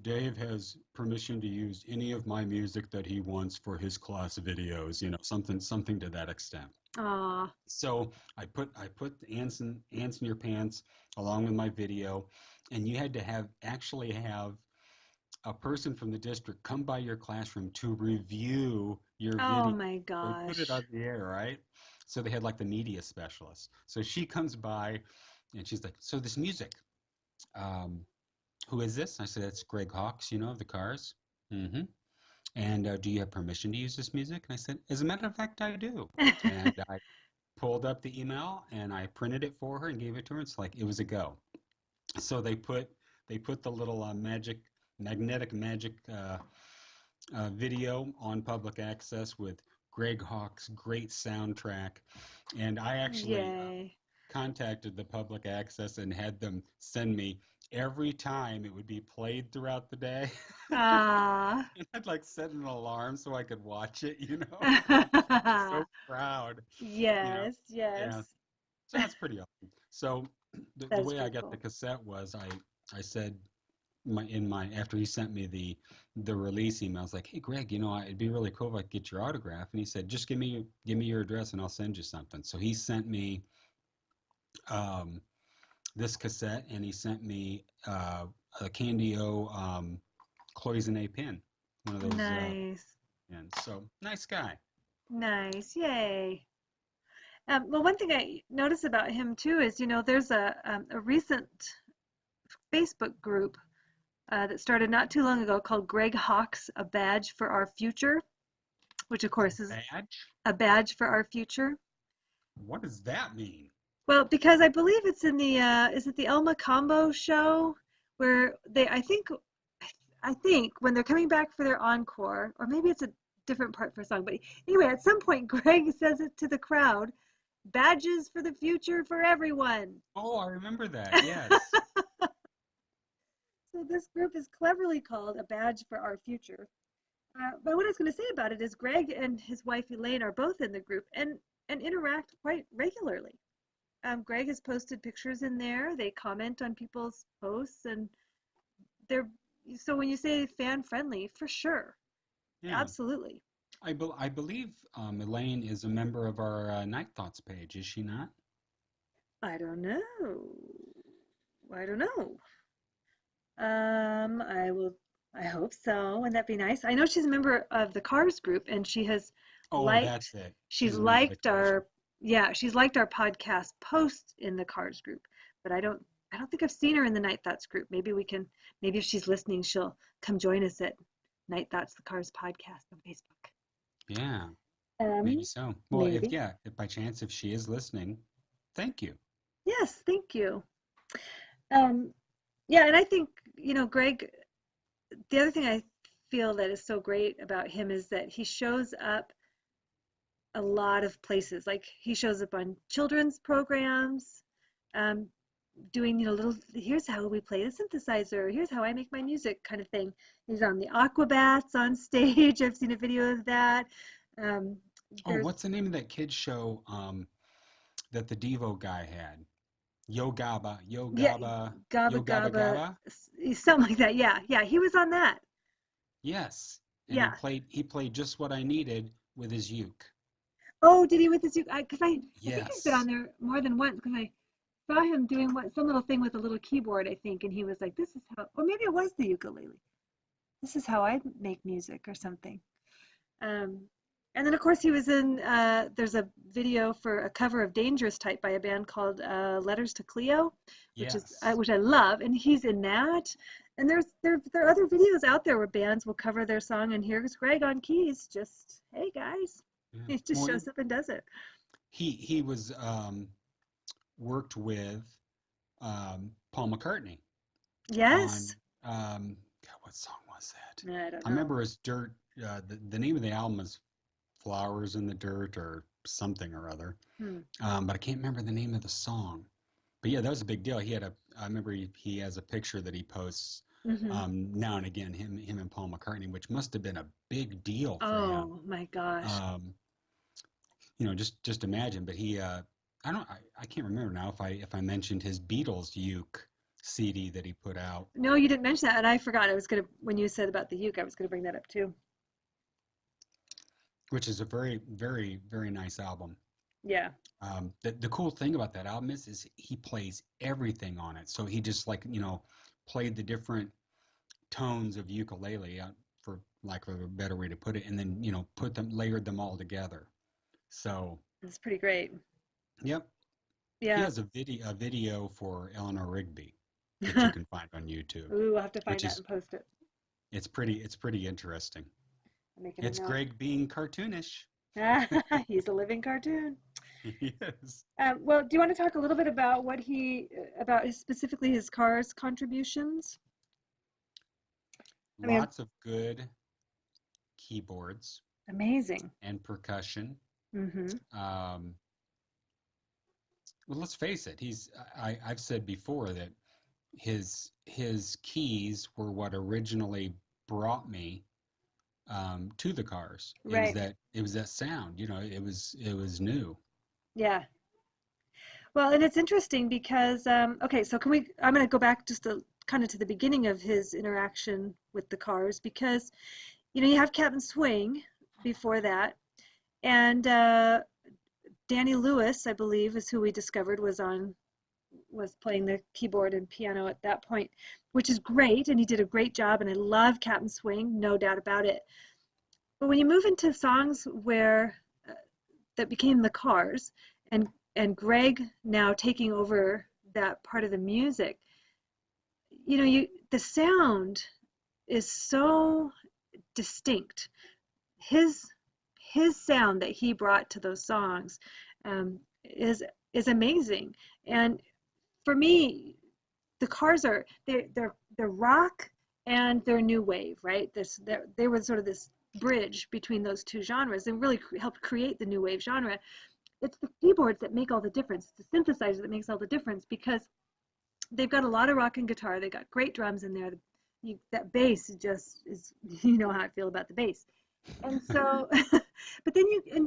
Dave has permission to use any of my music that he wants for his class videos, something to that extent. Aww. So I put Ants in Your Pants along with my video, and you had to actually have a person from the district come by your classroom to review your video. Oh my gosh. Put it on the air, right? So they had like the media specialist. So she comes by and she's like, so this music, who is this? I said, it's Gregg Hawkes, of the Cars. Mm-hmm. And do you have permission to use this music? And I said, as a matter of fact, I do. And I pulled up the email and I printed it for her and gave it to her. It's like, it was a go. So they put the little magnetic magic video on public access with Gregg Hawkes' great soundtrack. And I actually contacted the public access and had them send me every time it would be played throughout the day. Ah. And I'd like set an alarm so I could watch it, So proud, Yes, Yeah. yes. So that's pretty awesome. So the That is way I pretty got the cool. cassette was I said after he sent me the release email, I was like, hey Greg, it'd be really cool if I could get your autograph. And he said, just give me your address and I'll send you something. So he sent me um, this cassette, and he sent me a Candy-O cloisonne pin, one of those Nice. and so nice guy. Nice. Yay. Well, one thing I notice about him too is, there's a recent Facebook group that started not too long ago called Gregg Hawkes, A Badge for Our Future, which of course is Badge? a badge for our future. What does that mean? Well, because I believe it's in the is it the Elma Combo show where I think when they're coming back for their encore, or maybe it's a different part for a song, but anyway, at some point Greg says it to the crowd, badges for the future for everyone. Oh, I remember that. Yes. So this group is cleverly called A Badge for Our Future. But what I was going to say about it is Greg and his wife Elaine are both in the group and interact quite regularly. Greg has posted pictures in there. They comment on people's posts, and they're so when you say fan friendly, for sure, Yeah. absolutely. I believe Elaine is a member of our Night Thoughts page, is she not? I don't know. I hope so. Wouldn't that be nice? I know she's a member of the Cars group, and she's That's it. She's a member of the liked Cars our she's liked our podcast post in the Cars group, but I don't think I've seen her in the Night Thoughts group. Maybe if she's listening, she'll come join us at Night Thoughts, the Cars podcast on Facebook. Yeah, maybe so. Well, Maybe. if by chance if she is listening, thank you. Yes, thank you. Yeah, and I think, Greg, the other thing I feel that is so great about him is that he shows up a lot of places. Like he shows up on children's programs, doing, here's how we play the synthesizer, here's how I make my music kind of thing. He's on the Aquabats on stage. I've seen a video of that. What's the name of that kids show that the Devo guy had? Yo Gabba, Yo Gabba, Gabba Yo Gabba Gabba, Gabba? something like that. Yeah, he was on that. Yes. And Yeah. he played just what I needed with his uke. Oh, did he with his uke? I think he's been Yes. on there more than once because I saw him doing some little thing with a little keyboard, I think, and he was like, "This is how," or maybe it was the ukulele. This is how I make music or something. And then of course he was in. There's a video for a cover of Dangerous Type by a band called Letters to Cleo, which I love, and he's in that. And there are other videos out there where bands will cover their song, and here's Greg on keys, just hey guys, he just shows up and does it. He was worked with Paul McCartney. Yes. On God, what song was that? I don't know. I remember his Dirt. The name of the album is Flowers in the Dirt or something or other. But I can't remember the name of the song. But yeah, that was a big deal. I remember he has a picture that he posts now and again, him and Paul McCartney, which must have been a big deal for him. Oh my gosh. Just imagine. But I can't remember now if I mentioned his Beatles uke CD that he put out. No, you didn't mention that, and I forgot. When you said about the uke, I was gonna bring that up too. Which is a very, very, very nice album. Yeah. The cool thing about that album is he plays everything on it. So he just played the different tones of ukulele, for lack of a better way to put it, and then layered them all together. So it's pretty great. Yep. Yeah. He has a video for Eleanor Rigby that you can find on YouTube. Ooh, I'll have to find that and post it. It's pretty interesting. It's Greg being cartoonish. He's a living cartoon. Yes. Well, do you want to talk a little bit about specifically his Cars contributions? Lots of good keyboards. Amazing. And percussion. well, let's face it. I've said before that his keys were what originally brought me to the Cars. Right. It was that sound. It was new. Yeah. Well, and it's interesting because, okay, so I'm going to go back just kind of to the beginning of his interaction with the Cars because, you have Captain Swing before that, and Danny Lewis, I believe, is who we discovered was playing the keyboard and piano at that point, which is great, and he did a great job, and I love Captain Swing, no doubt about it. But when you move into songs where that became the Cars, and Gregg now taking over that part of the music, the sound is so distinct. His sound that he brought to those songs is amazing. And for me, the Cars they're rock and they're new wave, right? They were sort of this bridge between those two genres and really helped create the new wave genre. It's the keyboards that make all the difference. It's the synthesizer that makes all the difference because they've got a lot of rock and guitar. They got great drums in there. That bass just is, how I feel about the bass. And so, but then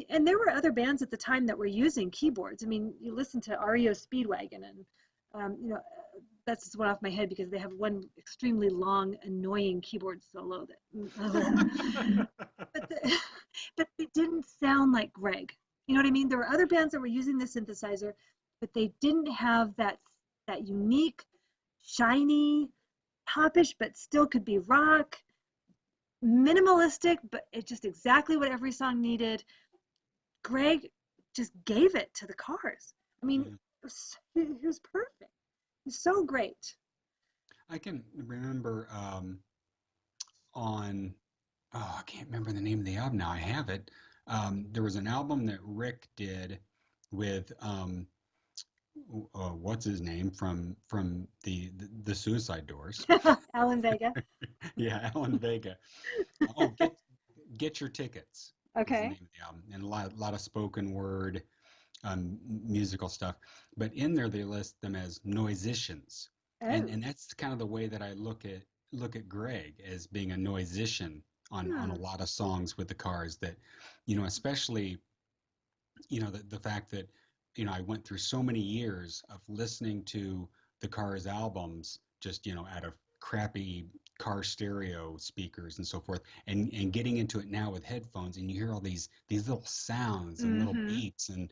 and there were other bands at the time that were using keyboards. I mean, you listen to REO Speedwagon and, that's just went off my head because they have one extremely long, annoying keyboard solo but they didn't sound like Gregg. You know what I mean? There were other bands that were using the synthesizer, but they didn't have that unique, shiny, popish, but still could be rock, minimalistic, but it's just exactly what every song needed. Gregg just gave it to the Cars. I mean, he was perfect. He's so great. I can remember I can't remember the name of the album now. I have it. There was an album that Rick did with what's his name from the Suicide Doors. Alan Vega. Yeah, Alan Vega. Oh, get your tickets. Okay. Is the name of the album, and a lot of spoken word, musical stuff. But in there they list them as musicians, and that's kind of the way that I look at Gregg as being a musician on a lot of songs with the Cars. That, especially, the fact that I went through so many years of listening to the Cars albums just out of crappy car stereo speakers and so forth, and getting into it now with headphones, and you hear all these little sounds and little beats and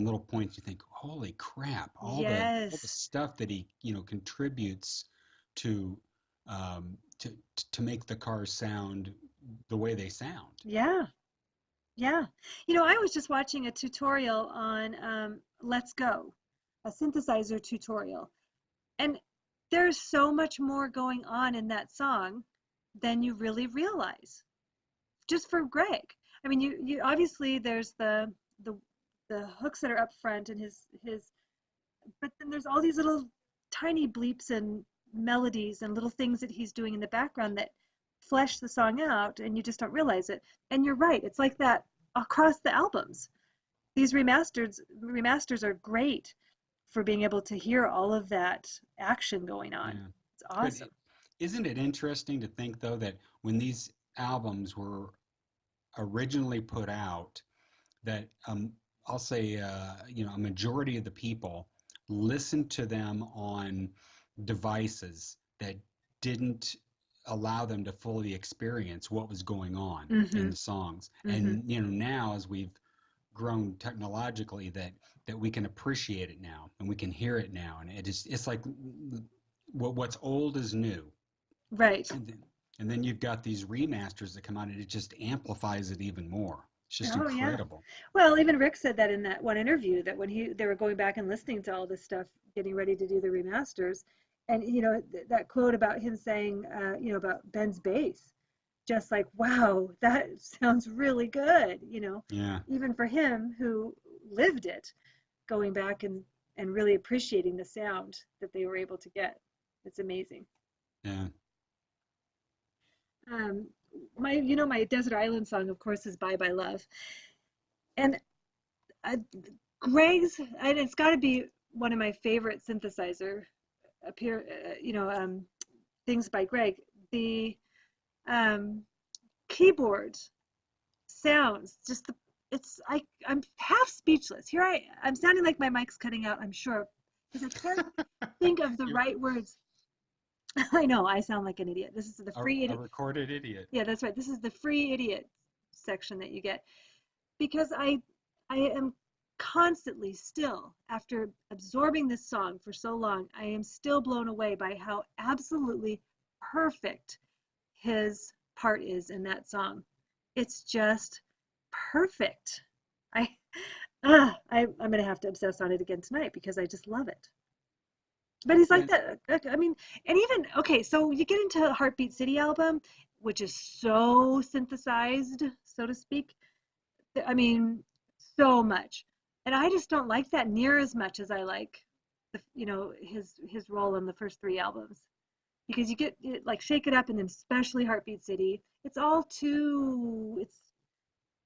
little points. You think, holy crap, all the stuff that he contributes to make the Cars sound the way they sound. Yeah. I was just watching a tutorial on Let's Go, a synthesizer tutorial, and there's so much more going on in that song than you really realize. Just for Gregg. I mean, you obviously there's the hooks that are up front and his, but then there's all these little tiny bleeps and melodies and little things that he's doing in the background that flesh the song out, and you just don't realize it. And you're right, it's like that across the albums. These remasters are great for being able to hear all of that action going on. Yeah. It's awesome. But isn't it interesting to think, though, that when these albums were originally put out, that I'll say a majority of the people listened to them on devices that didn't allow them to fully experience what was going on in the songs. And now, as we've grown technologically, that we can appreciate it now and we can hear it now, and it's like what's old is new, right? And then you've got these remasters that come out, and it just amplifies it even more. It's just incredible. Yeah. Well, even Rick said that in that one interview, that when they were going back and listening to all this stuff, getting ready to do the remasters, and that quote about him saying about Ben's bass, just like, wow, that sounds really good, Yeah. Even for him who lived it, going back and really appreciating the sound that they were able to get. It's amazing. Yeah. My Desert Island song, of course, is Bye Bye Love. And Gregg's, and it's got to be one of my favorite synthesizer things by Gregg. The keyboard sounds just I'm half speechless. I'm sounding like my mic's cutting out, I'm sure, because I can't think of the right words. I know, I sound like an idiot. This is the free idiot. A recorded idiot. Yeah, that's right. This is the free idiot section that you get. Because I am constantly still, after absorbing this song for so long, I am still blown away by how absolutely perfect his part is in that song. It's just perfect. I'm going to have to obsess on it again tonight because I just love it. But he's like that. I mean, and even, okay, so you get into Heartbeat City album, which is so synthesized, so to speak. I mean, so much. And I just don't like that near as much as I like, his role on the first 3 albums. Because you get, like, Shake It Up and then especially Heartbeat City. It's all too,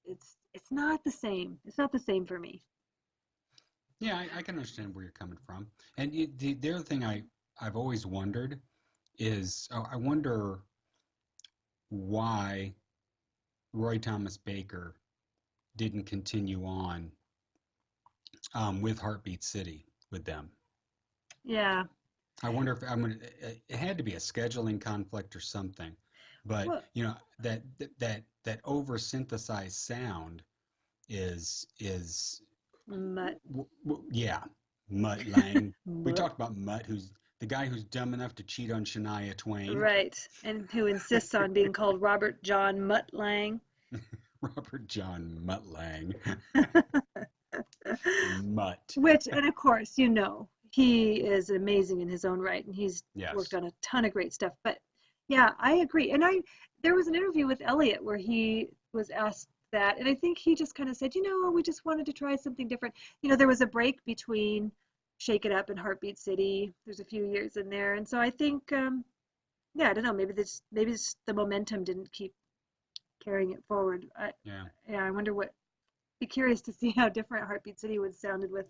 it's not the same. It's not the same for me. Yeah, I can understand where you're coming from. And the other thing I've always wondered is, I wonder why Roy Thomas Baker didn't continue on with Heartbeat City with them. Yeah. I wonder if it had to be a scheduling conflict or something. But well, that over synthesized sound is Mutt. Yeah, Mutt Lang. We talked about Mutt, who's the guy who's dumb enough to cheat on Shania Twain. Right, and who insists on being called Robert John Mutt Lang. Robert John Mutt Lang. Mutt. Which, and of course, he is amazing in his own right, and he's worked on a ton of great stuff. But yeah, I agree. And there was an interview with Elliot where he was asked that, and I think he just kind of said, we just wanted to try something different. There was a break between Shake It Up and Heartbeat City. There's a few years in there, and so I think, I don't know, maybe the momentum didn't keep carrying it forward. I wonder be curious to see how different Heartbeat City would sounded with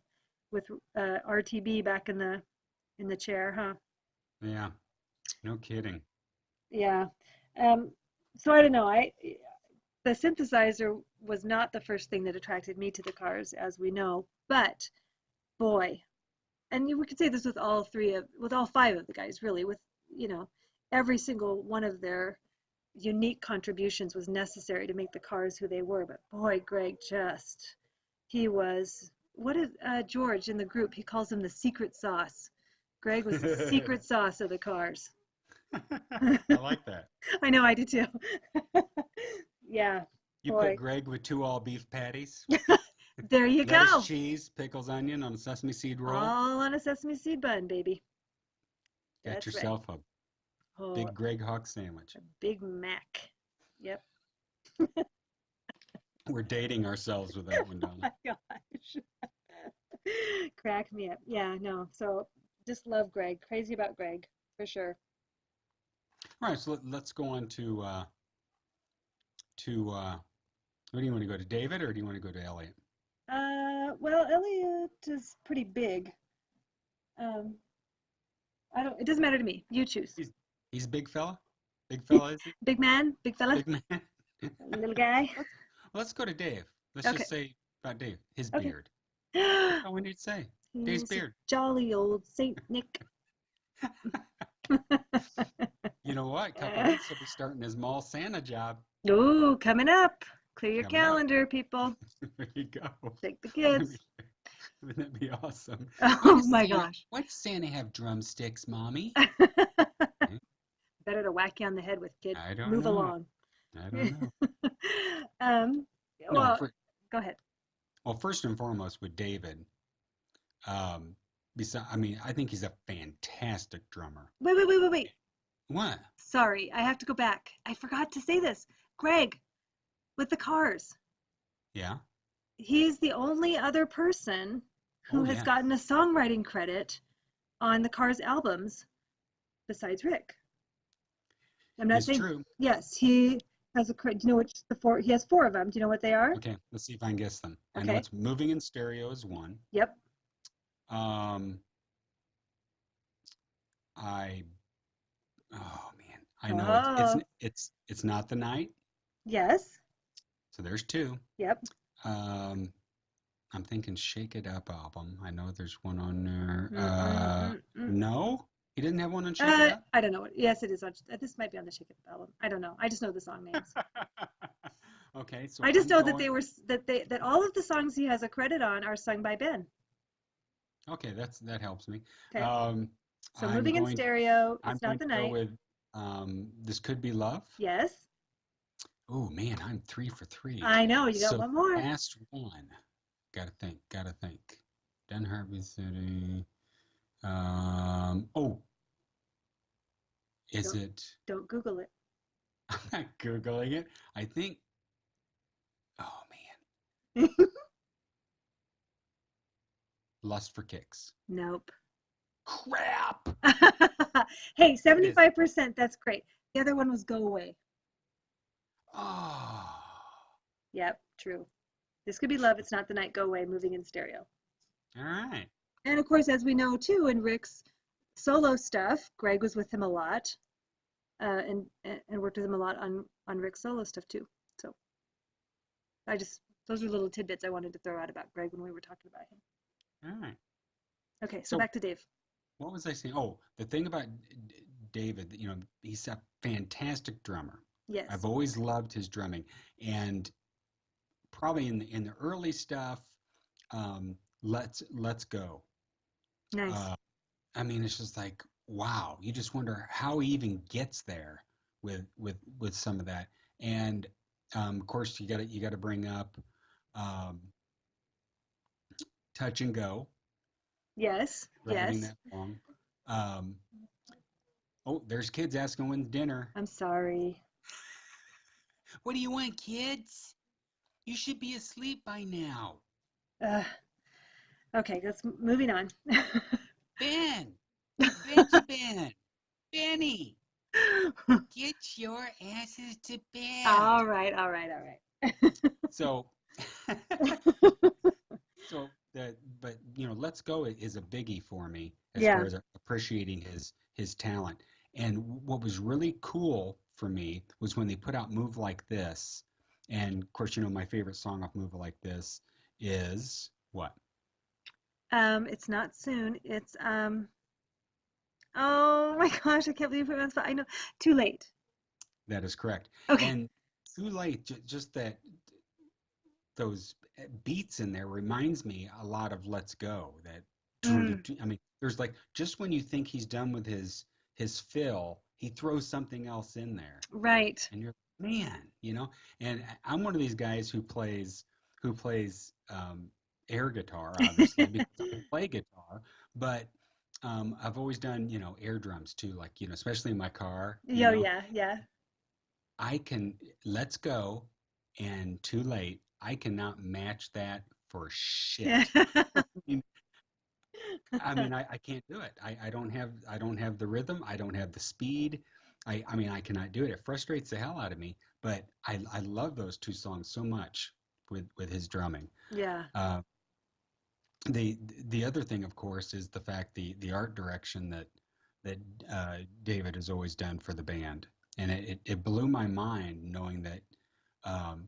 RTB back in the chair, huh? Yeah, no kidding. Yeah. So I don't know. The synthesizer was not the first thing that attracted me to the Cars, as we know, but boy, and we could say this with all 5 of the guys, really, with, every single one of their unique contributions was necessary to make the Cars who they were. But boy, Gregg he was, what is George in the group, he calls him the secret sauce. Gregg was the secret sauce of the Cars. I like that. I know, I do too. Yeah. You put Gregg with 2 all-beef patties. There you go. Lettuce, cheese, pickles, onion on a sesame seed roll. All on a sesame seed bun, baby. Got yourself a big Gregg Hawkes sandwich. A Big Mac. Yep. We're dating ourselves with that one, Donna. Oh my gosh. Crack me up. Yeah, no. So just love Gregg. Crazy about Gregg, for sure. All right, so let's go on to where do you want to go, to David, or do you want to go to Elliot? Well, Elliot is pretty big. It doesn't matter to me. You choose. He's a big fella? Big fella, is he? Big man? Big fella? Big man? Little guy? Let's go to Dave. Let's just say about Dave. His beard. That's all we need to say. Dave's beard. Jolly old Saint Nick. You know what? A couple weeks he'll be starting his mall Santa job. Ooh, coming up. Clear your calendar, people. There you go. Take the kids. Wouldn't that be awesome? Oh my gosh. Why does Santa have drumsticks, Mommy? Better to whack you on the head with, kid. I don't Move know. along. I don't know. Go ahead. Well, first and foremost with David, I think he's a fantastic drummer. Wait. What? Sorry, I have to go back. I forgot to say this. Gregg, with the Cars. Yeah. He's the only other person who has gotten a songwriting credit on the Cars albums besides Rick. I'm not saying. True. Yes, he has a credit. Do you know which he has 4 of them. Do you know what they are? Okay, let's see if I can guess them. Okay. I know it's Moving in Stereo is one. Yep. Um, I oh man, I know Oh, it's not the night. yes. So there's two. Yep. Um, I'm thinking Shake It Up album. I know there's one on there. Mm-mm-mm-mm. No, he didn't have one on Shake It Up. I don't know what. Yes, it is on. This might be on the Shake It Up album. I don't know. I just know the song names. Okay, so I just I'm know that going. that all of the songs he has a credit on are sung by Ben. Okay, that helps me. Okay. Um, So I'm moving in going. stereo. I'm It's going not to the go night. with This Could Be Love. Yes. Oh man, I'm 3 for 3. I know. You got So one more. last one. Gotta think. Gotta think. Den Harvey City. Oh, is Don't it? don't Google it. I'm not Googling it. I think. Oh man, Lust for Kicks. Nope. Crap. Hey, What is it? 75%. That's great. The other one was Go Away. Oh. Yep, true. This Could Be Love. It's not the night. Go Away. Moving in stereo. All right. And of course, as we know too, in Rick's solo stuff, Gregg was with him a lot, and worked with him a lot on Rick's solo stuff too. So those are little tidbits I wanted to throw out about Gregg when we were talking about him. All right. Okay, so So back to Dave. what was I saying? Oh, the thing about David, he's a fantastic drummer. Yes. I've always loved his drumming, and probably in the early stuff, Let's Go. Nice. I mean, it's just like, wow, you just wonder how he even gets there with some of that. And of course, you got to bring up um, Touch and Go, Yes. writing Yes. that song. Um, oh, there's kids asking when's dinner. I'm sorry. What do you want, kids? You should be asleep by now. Okay, let's moving on. Ben, Ben, Benny, get your asses to bed. All right, all right, all right. So, but Let's Go is a biggie for me as Yeah. far as appreciating his talent. And what was really cool for me was when they put out Move Like This. And of course, my favorite song off Move Like This is what? It's not soon. It's oh my gosh, I can't believe it was, I know. Too late. That is correct. Okay. And Too Late, just that those beats in there reminds me a lot of Let's Go. That I mean, there's like just when you think he's done with his fill, he throws something else in there, Right. and you're man, And I'm one of these guys who plays air guitar, obviously because I play guitar, but I've always done air drums too, like especially in my car. Oh yeah, yeah. I can Let's Go and Too Late. I cannot match that for shit. I mean, I can't do it. I don't have the rhythm. I don't have the speed. I mean, I cannot do it. It frustrates the hell out of me. But I love those two songs so much with his drumming. Yeah. The other thing, of course, is the fact the art direction that David has always done for the band, and it blew my mind knowing that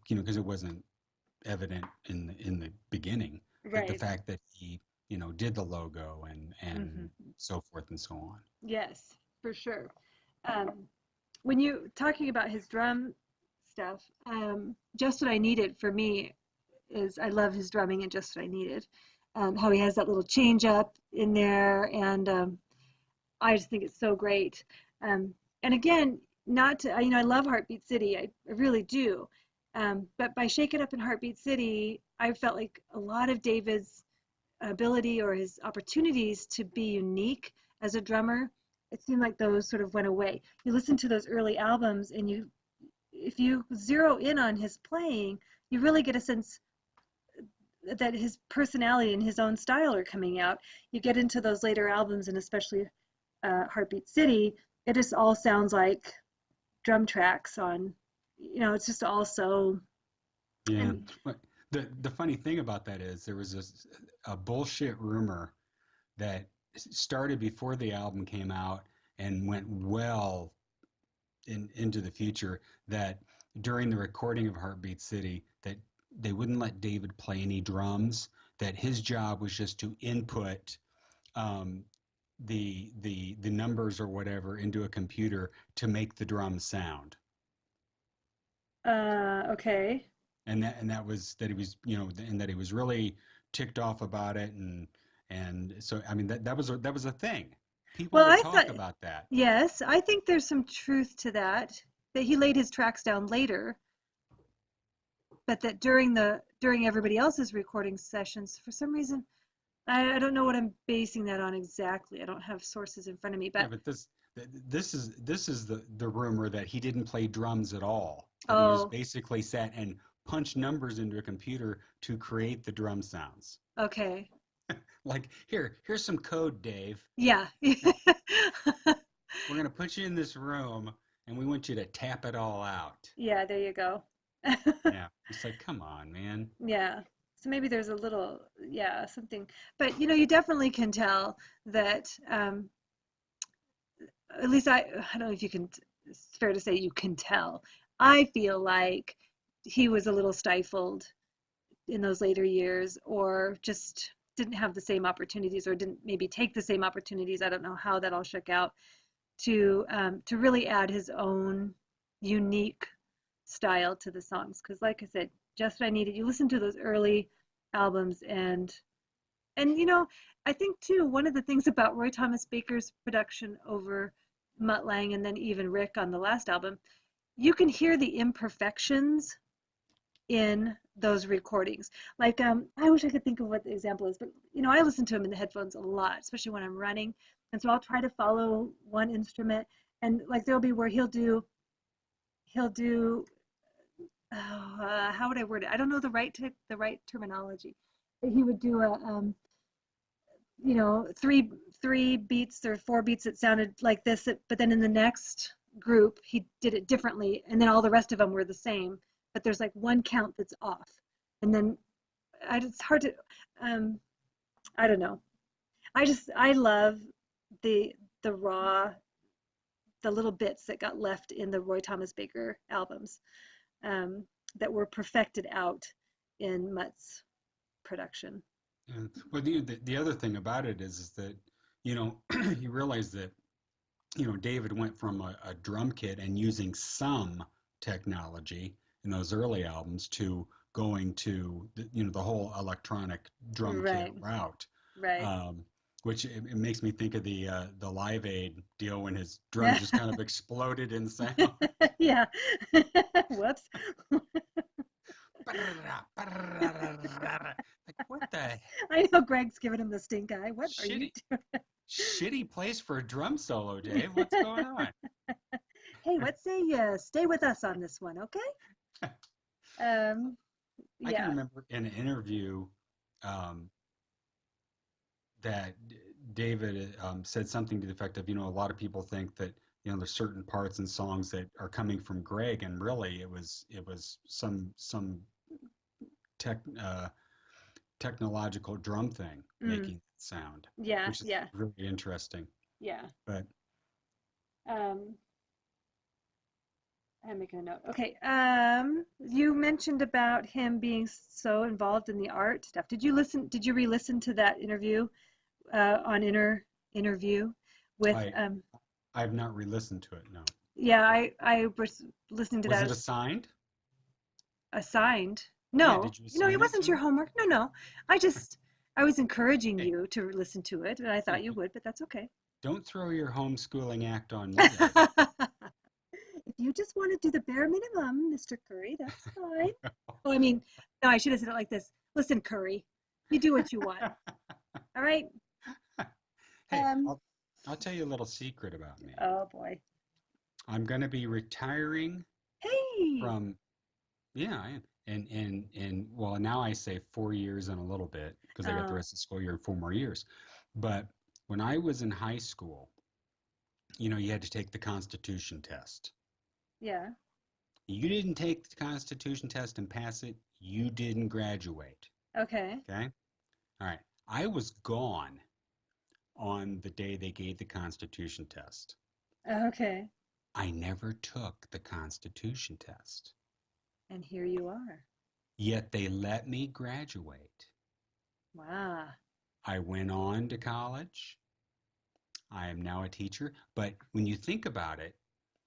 because it wasn't evident in the beginning, but the Right. fact that he did the logo and so forth and so on. Yes, for sure. When you talking about his drum stuff, Just What I Needed for me is I love his drumming and Just What I Needed. How he has that little change up in there, and I just think it's so great. And again, not to, I love Heartbeat City, I really do. But by Shake It Up in Heartbeat City, I felt like a lot of David's ability or his opportunities to be unique as a drummer, it seemed like those sort of went away. You listen to those early albums, and if you zero in on his playing, you really get a sense that his personality and his own style are coming out. You get into those later albums, and especially Heartbeat City, it just all sounds like drum tracks on, it's just all so. Yeah. The funny thing about that is there was a bullshit rumor that started before the album came out and went well into the future, that during the recording of Heartbeat City, that they wouldn't let David play any drums, that his job was just to input the numbers or whatever into a computer to make the drums sound. Okay. And that was that he was, and that he was really ticked off about it, and so I mean that was a thing. People Well, would I talk thought, about that. yes, I think there's some truth to that, that he laid his tracks down later, but that during everybody else's recording sessions, for some reason, I don't know what I'm basing that on exactly. I don't have sources in front of me, Yeah, but but this is the rumor that he didn't play drums at all. That he just oh, basically sat and punched numbers into a computer to create the drum sounds. okay. Like, here's some code, Dave. Yeah. We're gonna put you in this room and we want you to tap it all out. Yeah, there you go. Yeah. It's like, come on, man. Yeah. So maybe there's a little, yeah, something, but you definitely can tell that, at least I don't know if you can, it's fair to say you can tell. I feel like he was a little stifled in those later years, or just didn't have the same opportunities, or didn't maybe take the same opportunities. I don't know how that all shook out to really add his own unique style to the songs. Because like I said, Just What I Needed, you listen to those early albums, and I think too, one of the things about Roy Thomas Baker's production over Mutt Lange and then even Rick on the last album, you can hear the imperfections in those recordings. Like, I wish I could think of what the example is, but I listen to him in the headphones a lot, especially when I'm running. And so I'll try to follow one instrument, and like there'll be where he'll do how would I word it? I don't know the right terminology. But he would do a three beats or four beats that sounded like this, but then in the next group he did it differently, and then all the rest of them were the same, but there's like one count that's off, and then it's hard to I don't know. I love the raw, the little bits that got left in the Roy Thomas Baker albums, that were perfected out in Mutt's production. Yeah. Well, the other thing about it is that, you realize that, David went from a drum kit and using some technology in those early albums to going to the whole electronic drum kit Right, route. right. Which it makes me think of the Live Aid deal when his drums just kind of exploded in sound. Yeah. Whoops. Like, what the I know Greg's giving him the stink eye. What are you shitty place for a drum solo, Dave? What's going on? Hey, what say you stay with us on this one, okay? I can Yeah. remember in an interview that David said something to the effect of, a lot of people think that, there's certain parts and songs that are coming from Gregg, and really it was some technological drum thing making it sound, Yeah, which is yeah, really interesting. yeah. But I'm making a note. Okay. You mentioned about him being so involved in the art stuff. Did you re-listen to that interview on Interview with I've not re-listened to it, no. yeah, I was listening to Was that it assigned? assigned. Yeah, No, did you assign it it wasn't to your him? homework. No. I was encouraging Hey, you to listen to it, and I thought you would, but that's okay. don't throw your homeschooling act on me, Dave. If you just want to do the bare minimum, Mr. Curry, that's fine. Oh, I mean, no, I should have said it like this. Listen, Curry, you do what you want. All right. Hey, Um, I'll tell you a little secret about me. oh boy. I'm going to be retiring Hey. from, yeah, I am. And well, now I say 4 years and a little bit because I got the rest of the school year and 4 more years. But when I was in high school, you had to take the Constitution test. Yeah. You didn't take the Constitution test and pass it, you didn't graduate. Okay. Okay? All right. I was gone on the day they gave the Constitution test. Okay. I never took the Constitution test. And here you are. Yet they let me graduate. Wow. I went on to college. I am now a teacher. But when you think about it,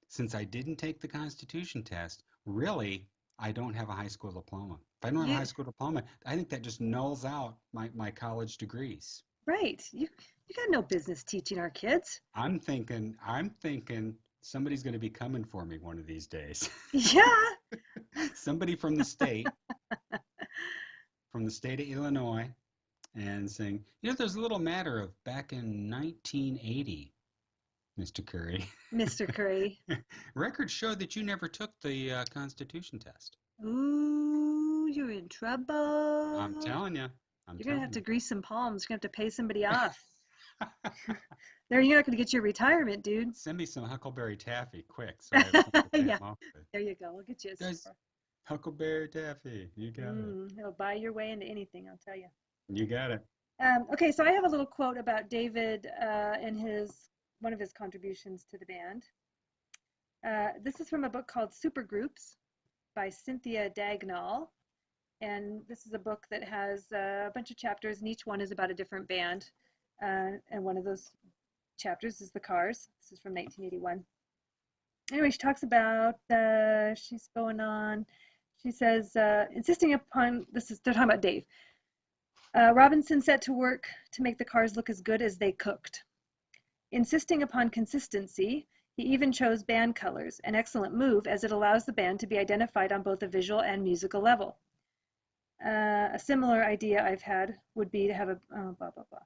since I didn't take the Constitution test, really, I don't have a high school diploma. If I don't have a high school diploma, I think that just nulls out my college degrees. Right. You got no business teaching our kids. I'm thinking somebody's going to be coming for me one of these days. Yeah. Somebody from the state of Illinois, and saying, there's a little matter of back in 1980, Mr. Curry. Mr. Curry. Records show that you never took the Constitution test. Ooh, you're in trouble. I'm telling you. You're going to have to grease some palms. You're going to have to pay somebody off. You're not going to get your retirement, dude. Send me some Huckleberry Taffy, quick. So I have something to pay Yeah. them off with. There you go. We'll get you a Guys, super. Huckleberry Taffy. You got it. It'll buy your way into anything, I'll tell you. You got it. Okay, so I have a little quote about David in one of his contributions to the band. This is from a book called Supergroups by Cynthia Dagnall. And this is a book that has a bunch of chapters, and each one is about a different band. And one of those chapters is the Cars. This is from 1981. Anyway, she talks about, she's going on, she says, insisting upon, they're talking about Dave. Robinson set to work to make the Cars look as good as they cooked. Insisting upon consistency, he even chose band colors, an excellent move as it allows the band to be identified on both a visual and musical level. A similar idea I've had would be to have a blah, blah, blah.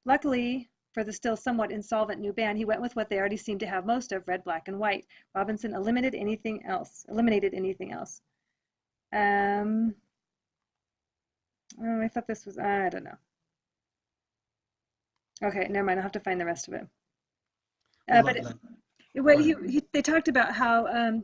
Luckily, for the still somewhat insolvent new band, he went with what they already seemed to have most of, red, black, and white. Robinson eliminated anything else. I thought this was, I don't know. Okay, never mind. I'll have to find the rest of it. They talked about how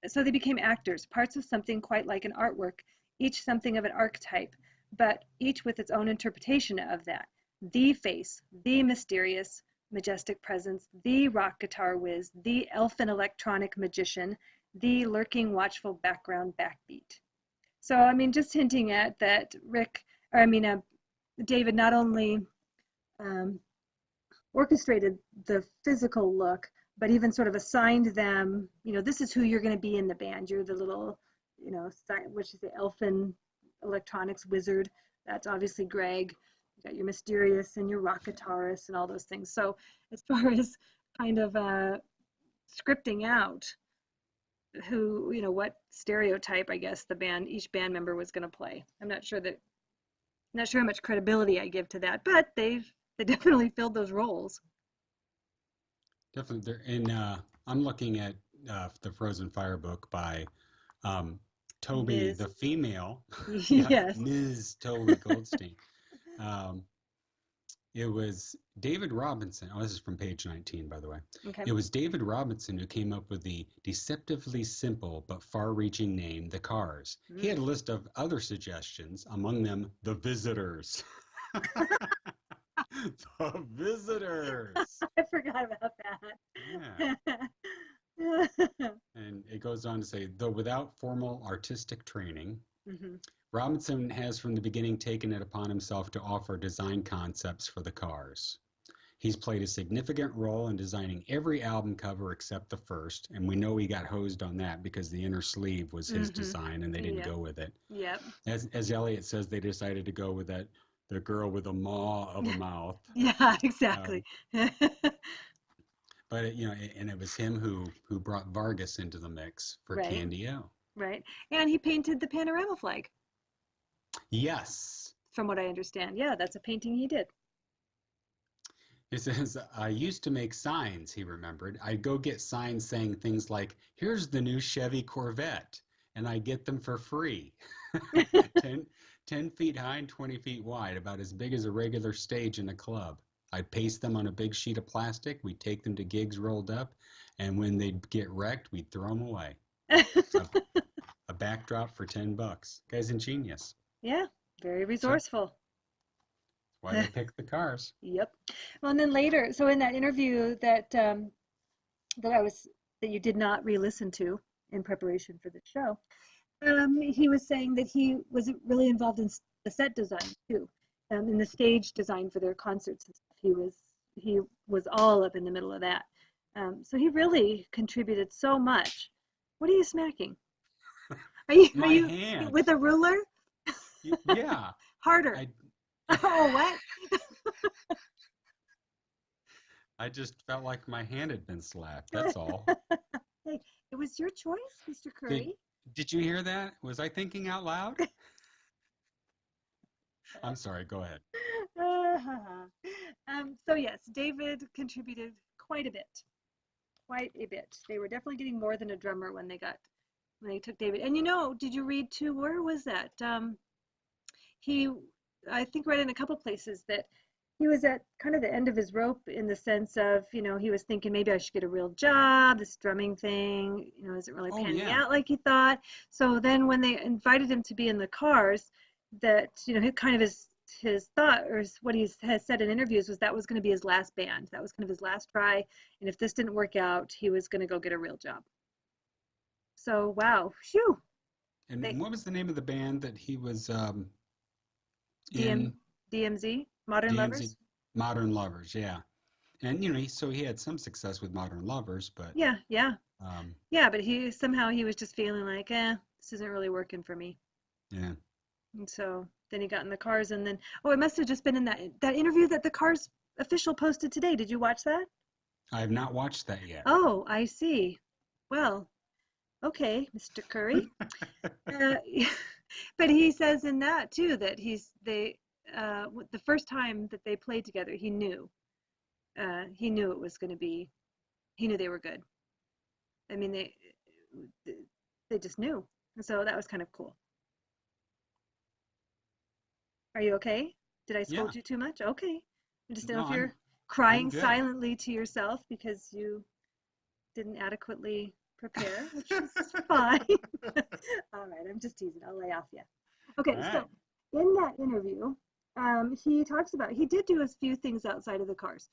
so they became actors, parts of something quite like an artwork, each something of an archetype, but each with its own interpretation of that. The face, the mysterious, majestic presence, the rock guitar whiz, the elfin electronic magician, the lurking, watchful background backbeat. So, I mean, just hinting at that David not only orchestrated the physical look, but even sort of assigned them, this is who you're going to be in the band. You're the little, which is the elfin electronics wizard. That's obviously Gregg. You got your mysterious and your rock guitarist and all those things. So as far as kind of scripting out who, what stereotype, I guess, each band member was going to play. I'm not sure how much credibility I give to that, but they definitely filled those roles. Definitely. I'm looking at the Frozen Fire book by Toby, Ms. the female. Yes. Ms. Toby Goldstein. It was David Robinson. Oh, this is from page 19, by the way. Okay. It was David Robinson who came up with the deceptively simple but far-reaching name, the Cars. He had a list of other suggestions, among them the Visitors. The Visitors. I forgot about that. Yeah. And it goes on to say, though without formal artistic training, Robinson has from the beginning taken it upon himself to offer design concepts for the Cars. He's played a significant role in designing every album cover except the first, and we know he got hosed on that because the inner sleeve was his design and they didn't go with it. Yep. As Elliot says, they decided to go with the girl with a maw of a mouth. Yeah, exactly. But and it was him who brought Vargas into the mix for Right. Candy O. Right. And he painted the panorama flag, Yes. from what I understand. Yeah, that's a painting he did. It says, I used to make signs, he remembered. I'd go get signs saying things like, here's the new Chevy Corvette, and I get them for free. 10 feet high and 20 feet wide, about as big as a regular stage in a club. I'd paste them on a big sheet of plastic. We'd take them to gigs rolled up, and when they'd get wrecked, we'd throw them away. A backdrop for $10. Guy's ingenious. Yeah, very resourceful. Why they picked the Cars. Yep. Well, and then later, so in that interview that that you did not re-listen to in preparation for the show, he was saying that he was really involved in the set design too, in the stage design for their concerts and stuff. He was all up in the middle of that. So he really contributed so much. What are you smacking? Are My you hand. with a ruler? Yeah. Harder. Oh, what? I just felt like my hand had been slapped. That's all. Hey, it was your choice, Mr. Curry. Did you hear that? Was I thinking out loud? I'm sorry. Go ahead. So yes, David contributed quite a bit. Quite a bit. They were definitely getting more than a drummer when they took David. And did you read too? Where was that? I think read in a couple places that he was at kind of the end of his rope in the sense of, he was thinking maybe I should get a real job. This drumming thing, isn't really panning out like he thought. So then when they invited him to be in the Cars, that, kind of his thought, or what he has said in interviews, was that was going to be his last band. That was kind of his last try. And if this didn't work out, he was going to go get a real job. So, wow. Phew. And what was the name of the band that he was in? DMZ? Modern Lovers? Modern Lovers, yeah. And, so he had some success with Modern Lovers, but... Yeah. But he was just feeling like, this isn't really working for me. Yeah. And so then he got in the Cars, and then, it must have just been in that interview that the Cars official posted today. Did you watch that? I have not watched that yet. Oh, I see. Well, okay, Mr. Curry. But he says in that too that the first time that they played together, he knew it was going to be, he knew they were good. I mean, they just knew. And so that was kind of cool. Are you okay? Did I scold you too much? Okay. I just don't know if you're crying silently to yourself because you didn't adequately prepare, which is fine. All right, I'm just teasing. I'll lay off you. Okay, so in that interview, he talks about, he did do a few things outside of the Cars.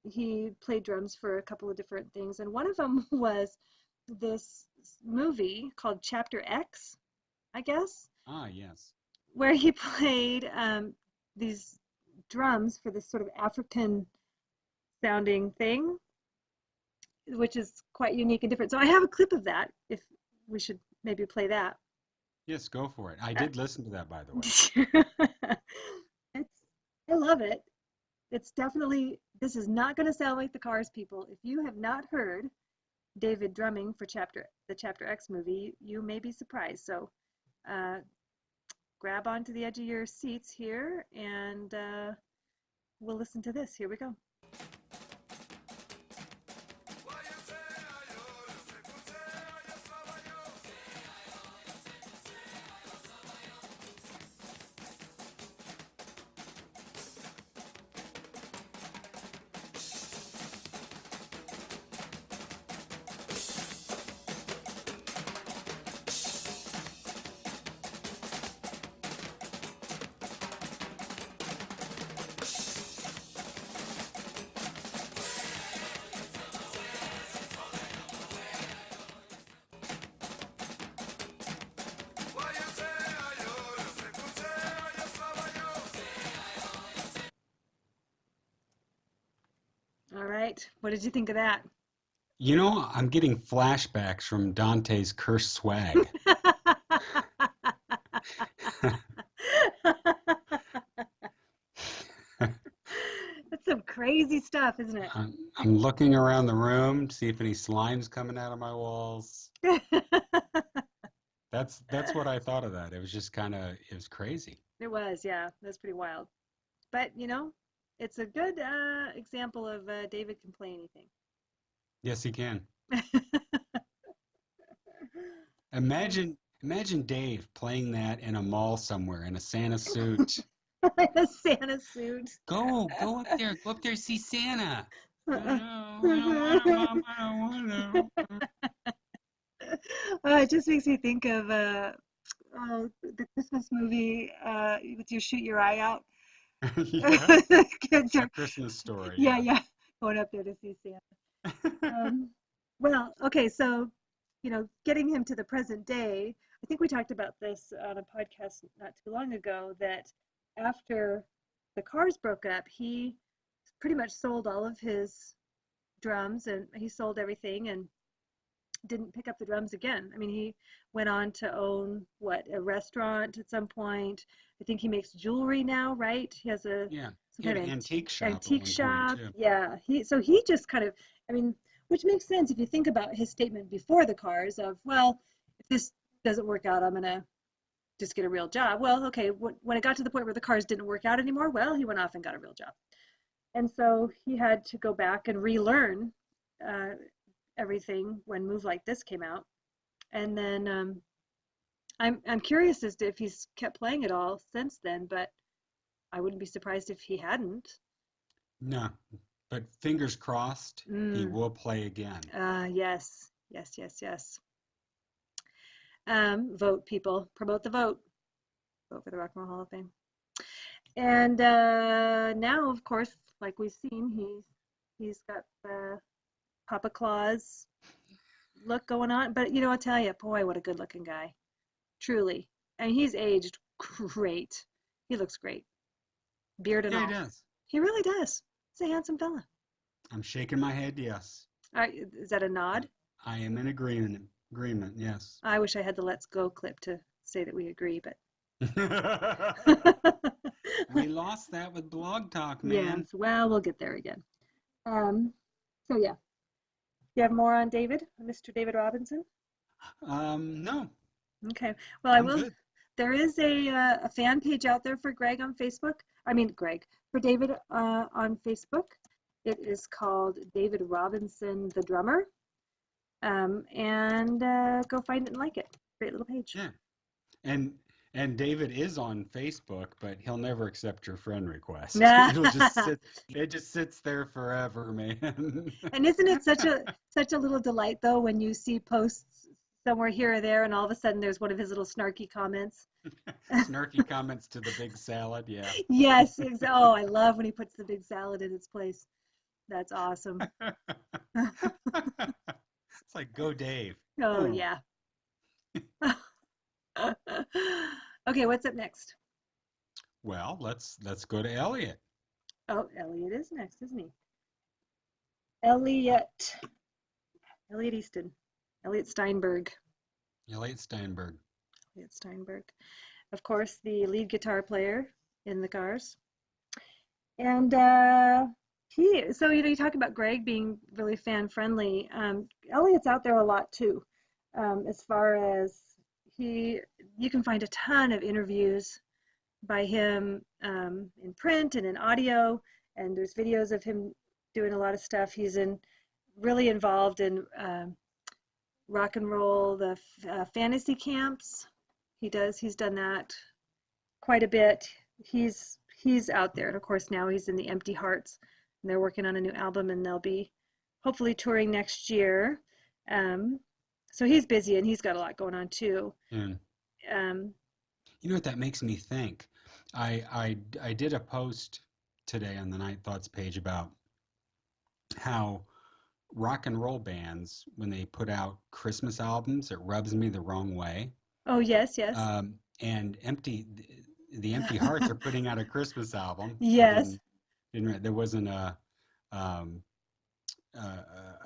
He played drums for a couple of different things, and one of them was this movie called Chapter X, I guess. Ah, yes. Where he played these drums for this sort of African sounding thing, which is quite unique and different. So I have a clip of that, if we should maybe play that. Yes, go for it. I did listen to that, by the way. I love it. It's definitely, this is not going to sound like the Cars, people. If you have not heard David drumming for the Chapter X movie, you may be surprised. So grab onto the edge of your seats here, and we'll listen to this. Here we go. All right. What did you think of that? I'm getting flashbacks from Dante's Cursed Swag. That's some crazy stuff, isn't it? I'm looking around the room to see if any slime's coming out of my walls. That's what I thought of that. It was just it was crazy. It was, yeah. That's pretty wild. But, it's a good example of David can play anything. Yes, he can. Imagine Dave playing that in a mall somewhere in a Santa suit. A Santa suit. Go up there. Go up there, see Santa. I don't want to. It just makes me think of the Christmas movie with You Shoot Your Eye Out. Yeah. Kids A are, Christmas Story. yeah, going up there to see Santa. Well, okay, so, getting him to the present day, I think we talked about this on a podcast not too long ago, that after the Cars broke up, he pretty much sold all of his drums and he sold everything and didn't pick up the drums again. I mean, he went on to own a restaurant at some point. I think he makes jewelry now, right? He has Yeah. some He had kind an of antique shop at antique one shop. point too. Yeah. He just kind of, I mean, which makes sense if you think about his statement before the Cars of, well, if this doesn't work out, I'm gonna just get a real job. Well, okay, when it got to the point where the Cars didn't work out anymore, well, he went off and got a real job. And so he had to go back and relearn everything when Move Like This came out. And then I'm curious as to if he's kept playing it all since then, but I wouldn't be surprised if he hadn't. No, but fingers crossed, he will play again. Yes. Vote, people. Promote the vote. Vote for the Rock and Roll Hall of Fame. And now, of course, like we've seen, he's got the Papa Claus look going on. But I'll tell you, boy, what a good-looking guy. Truly. And he's aged great. He looks great. Beard and all. Yeah, he does. He really does. He's a handsome fella. I'm shaking my head, yes. Is that a nod? I am in agreement, yes. I wish I had the Let's Go clip to say that we agree, but. We lost that with Blog Talk, man. Yes, well, we'll get there again. So yeah. You have more on David, Mr. David Robinson? No. Okay. Well, I I'm will. good. There is a fan page out there for Gregg on Facebook. For David on Facebook. It is called David Robinson, the drummer. And go find it and like it. Great little page. Yeah. And David is on Facebook, but he'll never accept your friend request. It just sits there forever, man. And isn't it such a little delight though when you see posts somewhere here or there and all of a sudden there's one of his little snarky comments. Snarky comments to the big salad, yeah. Yes, oh, I love when he puts the big salad in its place. That's awesome. It's like, go Dave. Oh, yeah. Okay, what's up next? Well, let's go to Elliot. Oh, Elliot is next, isn't he? Elliot Easton. Elliot Steinberg. Elliot Steinberg. Of course, the lead guitar player in the Cars. And you talk about Gregg being really fan friendly. Elliot's out there a lot too. As far as you can find a ton of interviews by him in print and in audio, and there's videos of him doing a lot of stuff. He's really involved in rock and roll, the fantasy camps. He's done that quite a bit. He's out there, and of course now he's in the Empty Hearts, and they're working on a new album, and they'll be hopefully touring next year. So he's busy, and he's got a lot going on too. You know what that makes me think? I did a post today on the Night Thoughts page about how rock and roll bands, when they put out Christmas albums, it rubs me the wrong way. Oh, yes. And the Empty Hearts are putting out a Christmas album. Yes. There wasn't a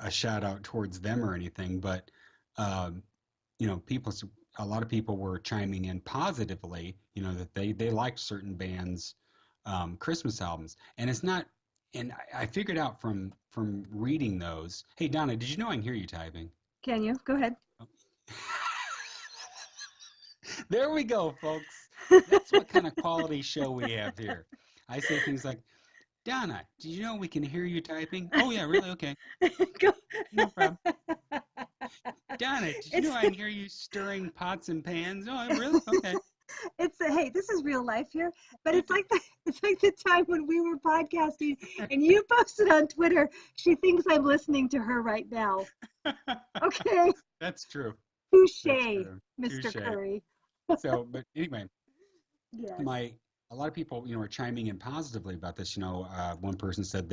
shout out towards them or anything, but a lot of people were chiming in positively, that they liked certain bands' Christmas albums, and it's not. And I figured out from reading those. Hey, Donna, did you know I can hear you typing? Can you? Go ahead. There we go, folks. That's what kind of quality show we have here. I say things like, Donna, did you know we can hear you typing? Oh, yeah, really? Okay. No problem. Donna, did you know I can hear you stirring pots and pans? Oh, really? Okay. Hey, this is real life here, but it's like the time when we were podcasting and you posted on Twitter, she thinks I'm listening to her right now. Okay. That's true. Touche, Mr. Touche. Curry. So, but anyway, Yes. a lot of people, are chiming in positively about this. One person said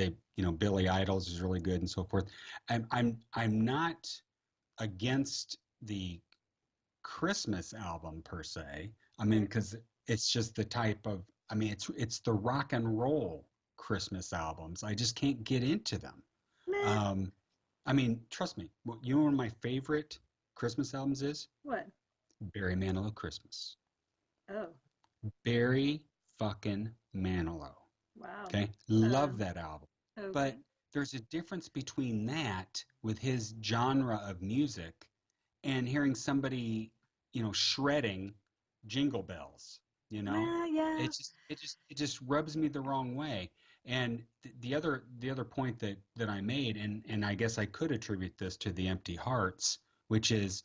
Billy Idol's is really good and so forth. I'm not against the Christmas album per se. I mean, because it's just the type of, it's the rock and roll Christmas albums. I just can't get into them. Meh. Trust me. You know one of my favorite Christmas albums is? What? Barry Manilow Christmas. Oh, Barry fucking Manilow. wow. Okay? Love that album. Okay. But there's a difference between that with his genre of music and hearing somebody, shredding Jingle Bells, Well, yeah. it just rubs me the wrong way. And the other point that I made, and I guess I could attribute this to the Empty Hearts, which is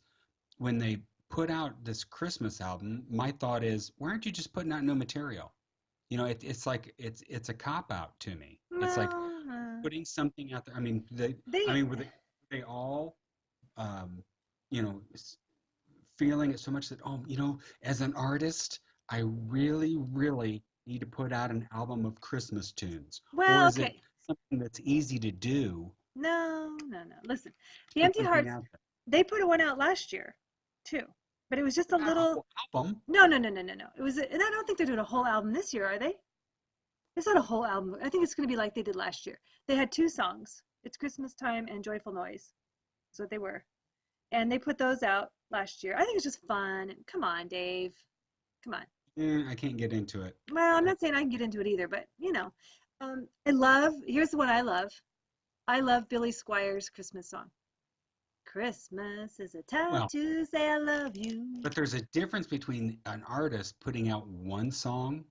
when they put out this Christmas album, my thought is, why aren't you just putting out new material? It's like it's a cop out to me. It's like putting something out there. Were they all, feeling it so much that, as an artist, I really, really need to put out an album of Christmas tunes? Well, or is okay. it something that's easy to do? No. Listen, the Empty Hearts, they put one out last year, too. But it was just a little album. No. It was, and I don't think they're doing a whole album this year, are they? It's not a whole album. I think it's going to be like they did last year. They had 2 songs. It's Christmas Time and Joyful Noise. That's what they were. And they put those out last year. I think it's just fun. Come on, Dave. Come on. I can't get into it. Well, I'm not saying I can get into it either, but here's what I love. I love Billy Squier's Christmas song. Christmas is a time to say I love you. But there's a difference between an artist putting out one song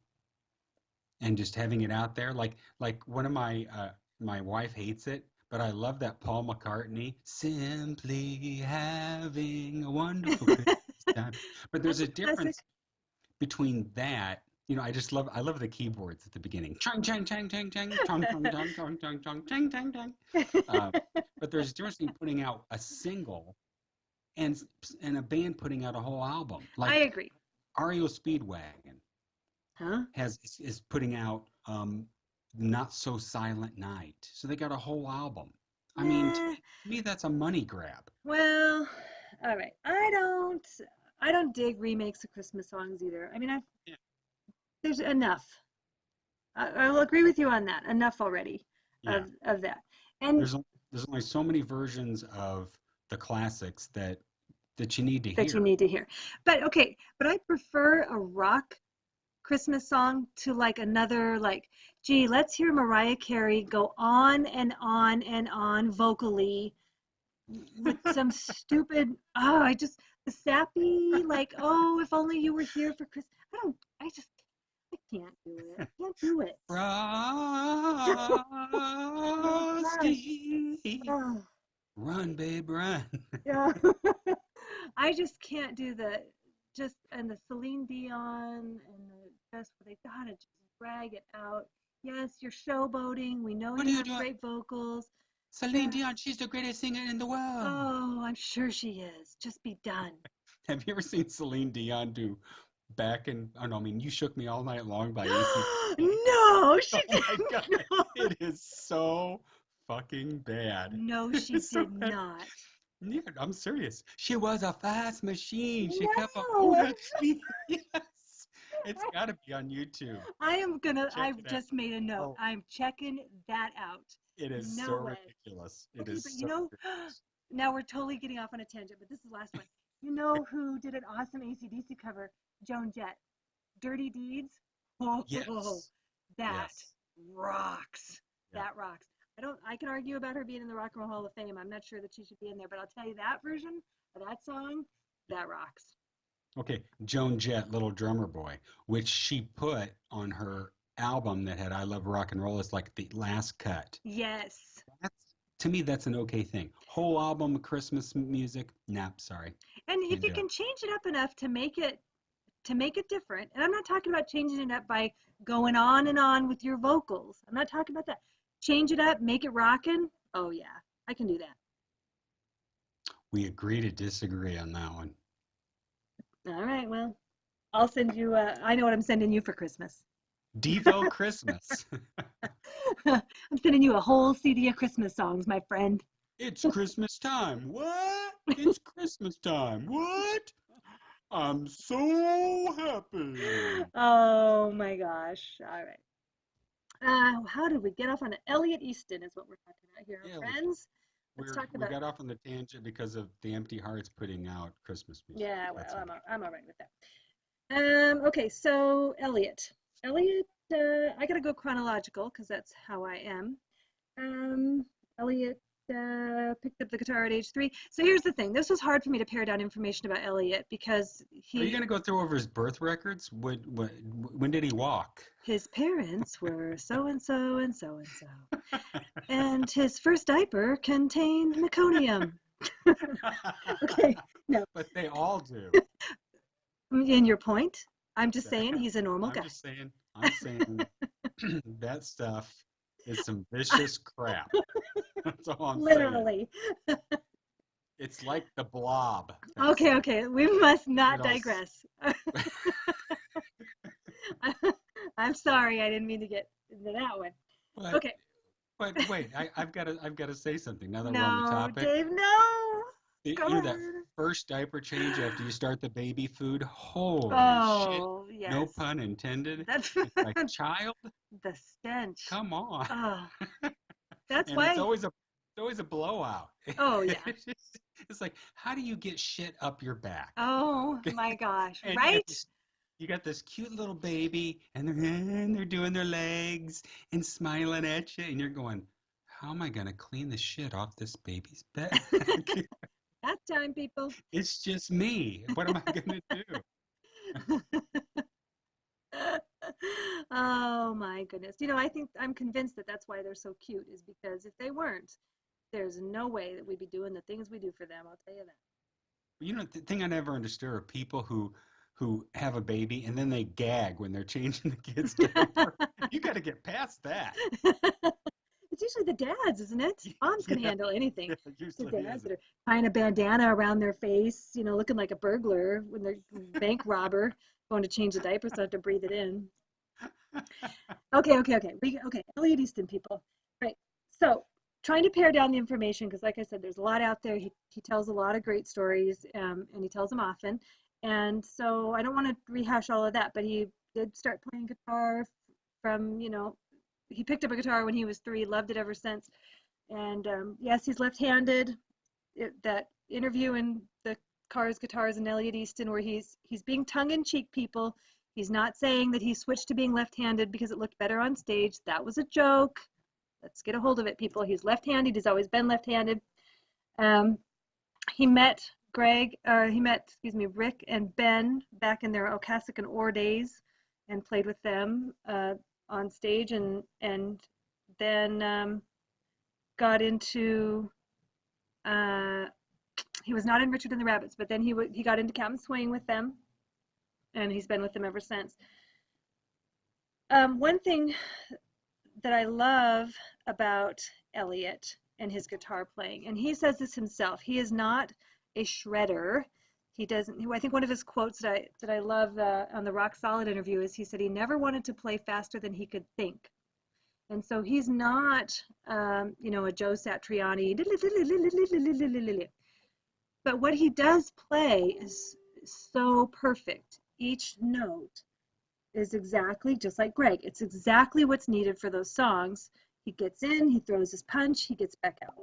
and just having it out there. Like one of my wife hates it, but I love that Paul McCartney, simply having a wonderful Christmas time. But there's a difference between that. I love the keyboards at the beginning. Chang, chang, chang, chang, chang, chang, chang, chang, chang, chang, chang, chang, chang, chang. But there's a difference between putting out a single and a band putting out a whole album. Like I agree. REO Speedwagon is putting out Not So Silent Night. So they got a whole album. To me that's a money grab. Well, all right. I don't dig remakes of Christmas songs either. There's enough. I'll agree with you on that. Enough already of that. And there's only so many versions of the classics that you need to hear. That you need to hear. But I prefer a rock Christmas song to like another, like, gee, let's hear Mariah Carey go on and on and on vocally with some stupid, the sappy, like, oh, if only you were here for Christmas. I can't do it. I can't do it. Frosty, run, babe, run. Yeah. I just can't do and the Celine Dion and they gotta just drag it out. Yes, you're showboating. We know you have great vocals. Celine Dion, she's the greatest singer in the world. Oh, I'm sure she is. Just be done. Have you ever seen Celine Dion do You Shook Me All Night Long by AC? No, she did my God. not. It is so fucking bad. No, she did not. Yeah, I'm serious. She was a fast machine. She kept a Yes. It's got to be on YouTube. I've just made a note. I'm checking that out. It is so ridiculous. It is so ridiculous. Now we're totally getting off on a tangent, but this is the last one. You know who did an awesome AC/DC cover? Joan Jett. Dirty Deeds. Oh, yes. That rocks. Yeah. That rocks. I can argue about her being in the Rock and Roll Hall of Fame. I'm not sure that she should be in there, but I'll tell you that version of that song, that rocks. Okay, Joan Jett, Little Drummer Boy, which she put on her album that had I Love Rock and Roll as like the last cut. Yes. To me, that's an okay thing. Whole album of Christmas music, nah, sorry. And if you can change it up enough to make it different, and I'm not talking about changing it up by going on and on with your vocals. I'm not talking about that. Change it up, make it rockin'. Oh yeah, I can do that. We agree to disagree on that one. All right, well, I'll send you, I know what I'm sending you for Christmas. Devo Christmas. I'm sending you a whole CD of Christmas songs, my friend. It's Christmas time. What? It's Christmas time. What? I'm so happy. Oh my gosh. All right. How did we get off on it? Elliot Easton is what we're talking about here, Yeah, friends. Let's talk we about. got off on the tangent because of the Empty Hearts putting out Christmas music. Yeah, well, That's I'm all right with that. Okay, so Elliot. Elliot, I gotta go chronological because that's how I am. Elliot picked up the guitar at age 3. So here's the thing. This was hard for me to pare down information about Elliot because Are you going to go through over his birth records? When did he walk? his parents were so and so and so and so. And his first diaper contained meconium. Okay, no. But they all do. In your point, I'm just saying he's a normal guy. I'm saying that stuff is some vicious crap. That's all I'm Literally. saying. It's like the Blob. Okay, we must not It all digress. I'm sorry, I didn't mean to get into that one. Okay. But wait, I've got to say something now that we're No, on the topic. Dave, no. You Go know that ahead. first diaper change after you start the baby food? Holy Oh, shit. yes. No pun intended. That's It's like, child, the stench. come on. Oh, that's And why. it's always a blowout. Oh, yeah. It's like, how do you get shit up your back? Oh my gosh, And right? you got this cute little baby, and they're doing their legs and smiling at you, and you're going, how am I gonna clean the shit off this baby's back? That's time, people. It's just me. What am I gonna do? Oh my goodness. I'm convinced that that's why they're so cute, is because if they weren't, there's no way that we'd be doing the things we do for them. I'll tell you that. You know, the thing I never understood are people who have a baby and then they gag when they're changing the kid's diaper. You got to get past that. It's usually the dads, isn't it? Moms can handle anything. Yeah, The usually dads is. that are tying a bandana around their face, looking like a burglar when they're bank robber going to change the diaper so they have to breathe it in. Okay. Elliot Easton, people. Right. So trying to pare down the information because, like I said, there's a lot out there. He tells a lot of great stories, and he tells them often. And so I don't want to rehash all of that, but he did start playing guitar from, he picked up a guitar when he was 3, loved it ever since. And yes, he's left-handed. That interview in the Cars, Guitars, and Elliot Easton where he's being tongue-in-cheek, people. He's not saying that he switched to being left-handed because it looked better on stage. That was a joke. Let's get a hold of it, people. He's left-handed. He's always been left-handed. He met Rick and Ben back in their Ocasek and Orr days and played with them on stage and then got into he was not in Richard and the Rabbits, but then he got into Captain Swing with them, and he's been with them ever since. One thing that I love about Elliot and his guitar playing, and he says this himself, he is not a shredder. He doesn't. I think one of his quotes that I love on the Rock Solid interview is he said he never wanted to play faster than he could think. And so he's not, a Joe Satriani, but what he does play is so perfect. Each note is exactly just like Gregg. It's exactly what's needed for those songs. He gets in, he throws his punch, he gets back out.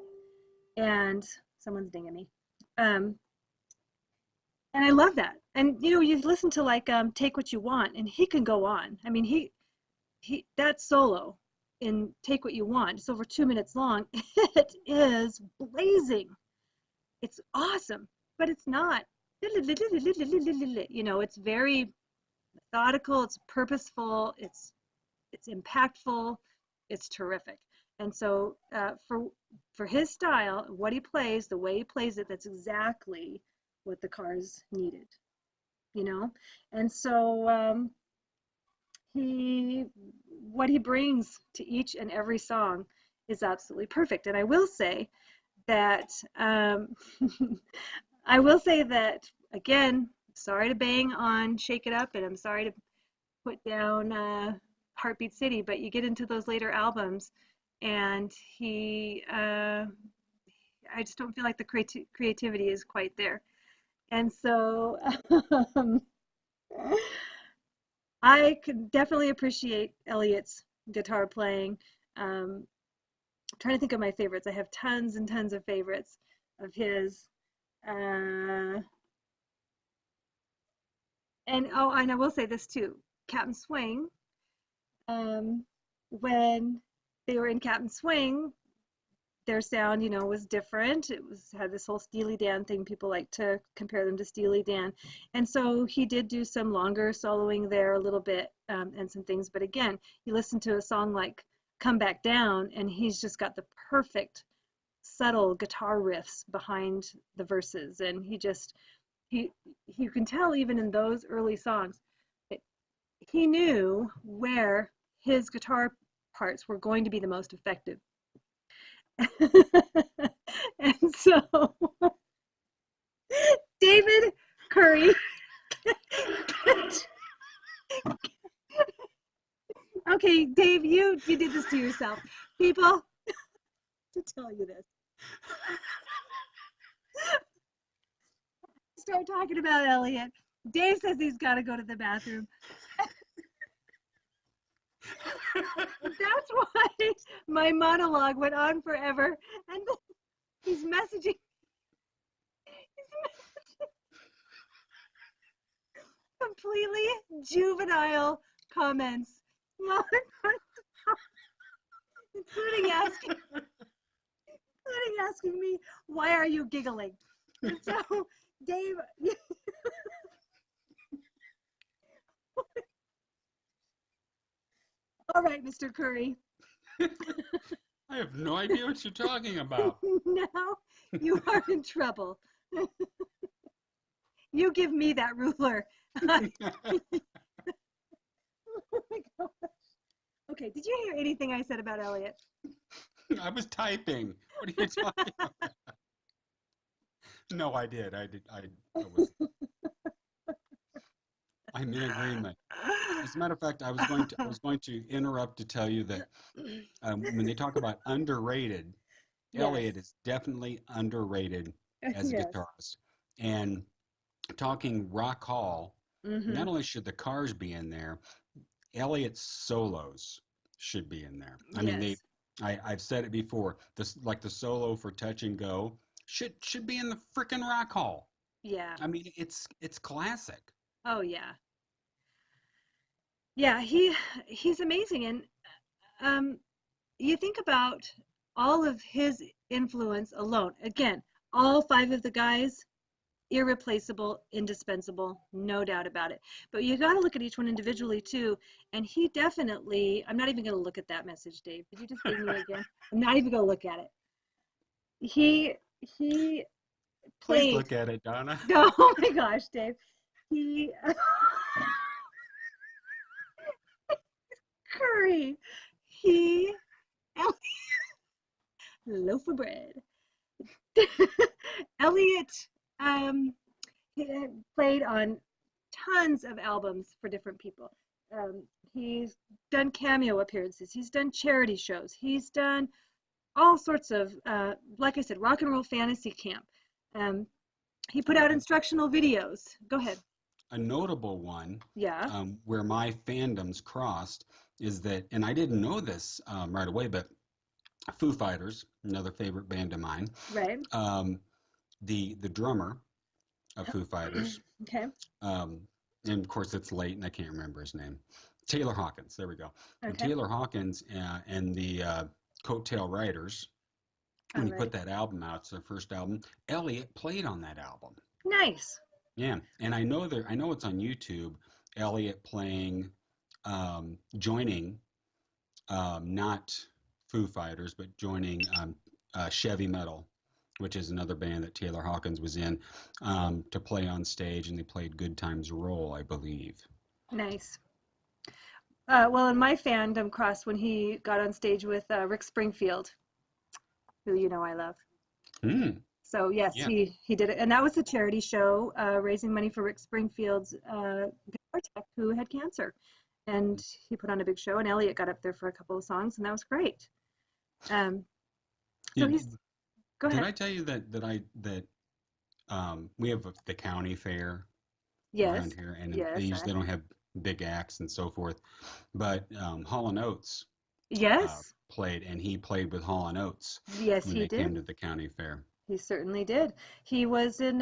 And someone's dinging me. And I love that. And you listen to like Take What You Want, and he can go on. I mean, he that solo in Take What You Want, it's over 2 minutes long. It is blazing. It's awesome, but it's not. It's very methodical, it's purposeful, it's impactful, it's terrific. And so for his style, what he plays, the way he plays it, that's exactly what the Cars needed, And so what he brings to each and every song is absolutely perfect. And I will say that again, sorry to bang on Shake It Up, and I'm sorry to put down Heartbeat City, but you get into those later albums, and I just don't feel like the creativity is quite there. And so um, I could definitely appreciate Elliot's guitar playing. I'm trying to think of my favorites. I have tons and tons of favorites of his. And oh, and I will say this too, Captain Swing. When they were in Captain Swing, their sound, was different. It had this whole Steely Dan thing. People like to compare them to Steely Dan. And so he did do some longer soloing there a little bit, and some things. But again, you listen to a song like Come Back Down, and he's just got the perfect subtle guitar riffs behind the verses. And you can tell even in those early songs that he knew where his guitar parts were going to be the most effective. And so David Curry okay, Dave, you did this to yourself. People, to tell you this. Start talking about Elliot. Dave says he's got to go to the bathroom. That's why my monologue went on forever. And he's messaging. Completely juvenile comments. Including asking me, why are you giggling? And so, Dave, all right, Mr. Curry. I have no idea what you're talking about. Now you are in trouble. You give me that ruler. Oh my gosh. Okay, did you hear anything I said about Elliot? I was typing. What are you talking about? No, I did. I was. I'm in agreement. As a matter of fact, I was going to interrupt to tell you that when they talk about underrated, Yes. Elliot is definitely underrated as a Yes. guitarist. And talking Rock Hall, Mhm. not only should the Cars be in there, Elliot's solos should be in there. I mean, Yes. I've said it before. Like the solo for Touch and Go should be in the frickin' Rock Hall. Yeah. I mean, it's classic. Oh yeah. Yeah, he's amazing. And you think about all of his influence alone. Again, all 5 of the guys, irreplaceable, indispensable, no doubt about it. But you got to look at each one individually too. And he definitely, I'm not even going to look at that message, Dave. Did you just give me again? I'm not even going to look at it. He Please played. look at it, Donna. Oh my gosh, Dave. He Curry. He loaf of bread. Elliot he had played on tons of albums for different people. He's done cameo appearances. He's done charity shows. He's done all sorts of, like I said, rock and roll fantasy camp. He put out instructional videos. Go ahead. A notable one, Yeah. where my fandoms crossed, is that, and I didn't know this right away, but Foo Fighters, another favorite band of mine, Right. the drummer of Foo Fighters, Okay. and of course it's late and I can't remember his name, Taylor Hawkins, there we go. And Okay. Taylor Hawkins and the Coattail Riders, when he put that album out, it's their first album, Elliot played on that album. Nice. Yeah, and I know it's on YouTube, Elliot playing, joining, not Foo Fighters, but joining Chevy Metal, which is another band that Taylor Hawkins was in, to play on stage, and they played Good Times Roll, I believe. Nice. Well, in my fandom crossed when he got on stage with Rick Springfield, who I love. Mm. So yes, Yeah. he did it, and that was a charity show raising money for Rick Springfield's guitar tech who had cancer, and he put on a big show, and Elliot got up there for a couple of songs, and that was great. So Yeah, he's, go did ahead. I tell you that we have the county fair Yes, around here, and they yes, usually don't have big acts and so forth, but Hall and Oates yes, played, and he played with Hall and Oates yes, when he they came did. to the county fair. He certainly did. He was in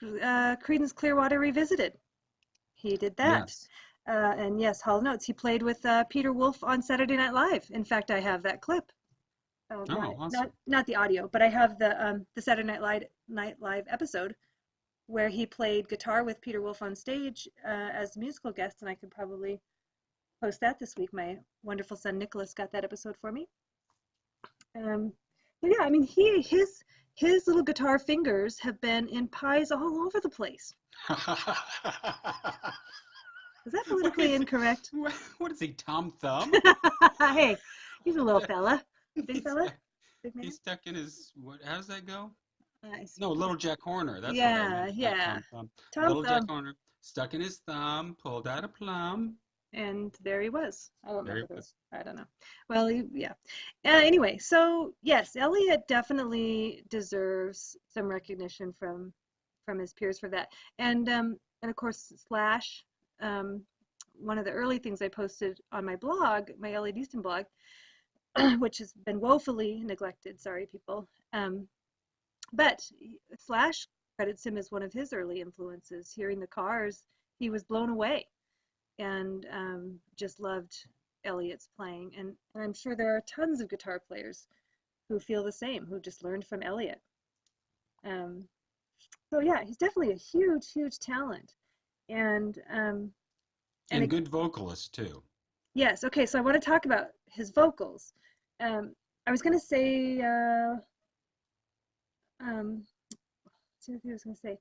Creedence Clearwater Revisited. He did that. Yes. And yes, Hall Notes. He played with Peter Wolf on Saturday Night Live. In fact, I have that clip. Oh, awesome. Not the audio, but I have the Saturday Night Live episode where he played guitar with Peter Wolf on stage as a musical guest, and I could probably post that this week. My wonderful son Nicholas got that episode for me. But yeah, I mean, his little guitar fingers have been in pies all over the place. Is that politically incorrect? What is he, Tom Thumb? Hey, he's a little fella. Big fella? Big man? He's stuck in his, how does that go? Nice. No, Little Jack Horner. That's what I Yeah, meant. Not yeah. Tom Thumb. Tom Little Jack Thumb. Horner stuck in his thumb, pulled out a plum. And there he was. I don't There he remember was. this. I don't know. Well, yeah. Anyway, so yes, Elliot definitely deserves some recognition from his peers for that. And of course Slash, one of the early things I posted on my blog, my Elliot Easton blog, which has been woefully neglected. Sorry, people. But Slash credits him as one of his early influences. Hearing the Cars, he was blown away, and just loved Elliot's playing. And I'm sure there are tons of guitar players who feel the same, who just learned from Elliot. So yeah, he's definitely a huge, huge talent. And good vocalist too. yes, okay, so I want to talk about his vocals. I was going to say, let's see what I was going to say.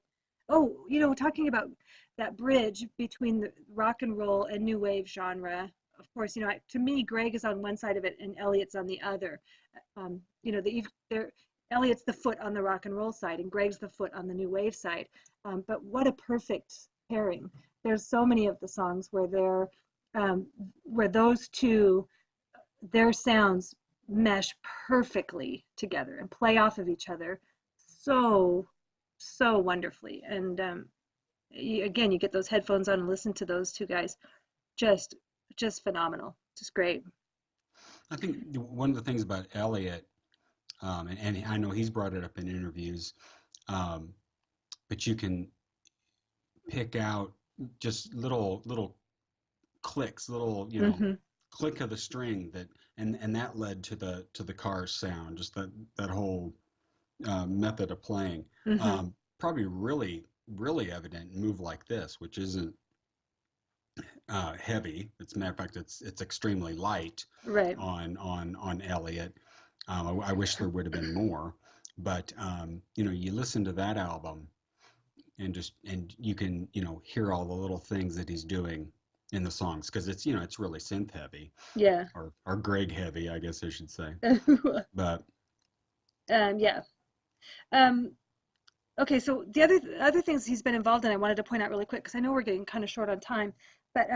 Oh, talking about that bridge between the rock and roll and new wave genre. Of course, to me, Gregg is on one side of it and Elliot's on the other. Elliot's the foot on the rock and roll side and Gregg's the foot on the new wave side. But what a perfect pairing. There's so many of the songs where where those two, their sounds mesh perfectly together and play off of each other so wonderfully. And again, you get those headphones on and listen to those two guys, just phenomenal, just great. I think one of the things about Elliot, and I know he's brought it up in interviews, but you can pick out just little clicks, little click of the string and that led to the Cars sound, just that whole method of playing. Probably really evident in Move Like This, which isn't heavy. As a matter of fact, it's extremely light. Right. On Elliot. I wish there would have been more, but you listen to that album and you can hear all the little things that he's doing in the songs, because it's it's really synth heavy. Yeah. Or Gregg heavy, I guess I should say. But yeah. Okay, so the other things he's been involved in, I wanted to point out really quick because I know we're getting kind of short on time, but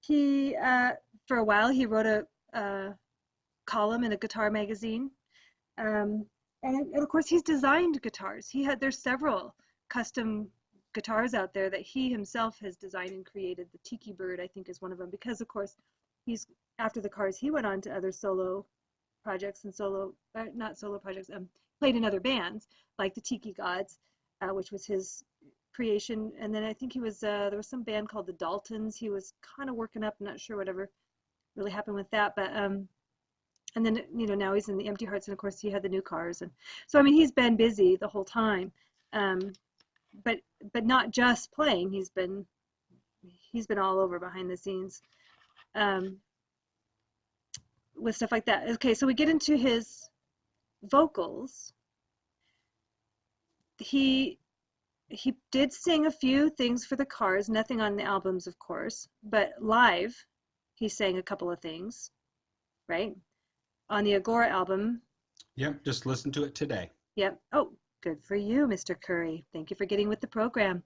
he for a while he wrote a column in a guitar magazine, and of course he's designed guitars. There's several custom guitars out there that he himself has designed and created. The Tiki Bird, I think, is one of them, because of course he's, after the Cars, he went on to other solo projects and not solo projects, played in other bands like the Tiki Gods, which was his creation. And then I think he was there was some band called the Daltons he was kind of working up. I'm not sure whatever really happened with that, but and then now he's in the Empty Hearts, and of course he had the new Cars. And so I mean, he's been busy the whole time, but not just playing. He's been all over behind the scenes with stuff like that. Okay, so we get into his vocals. He did sing a few things for the Cars, nothing on the albums, of course, but live he sang a couple of things, right? On the Agora album. Yep, just listen to it today. Yep. Oh, Good for you, Mr. Curry. Thank you for getting with the program.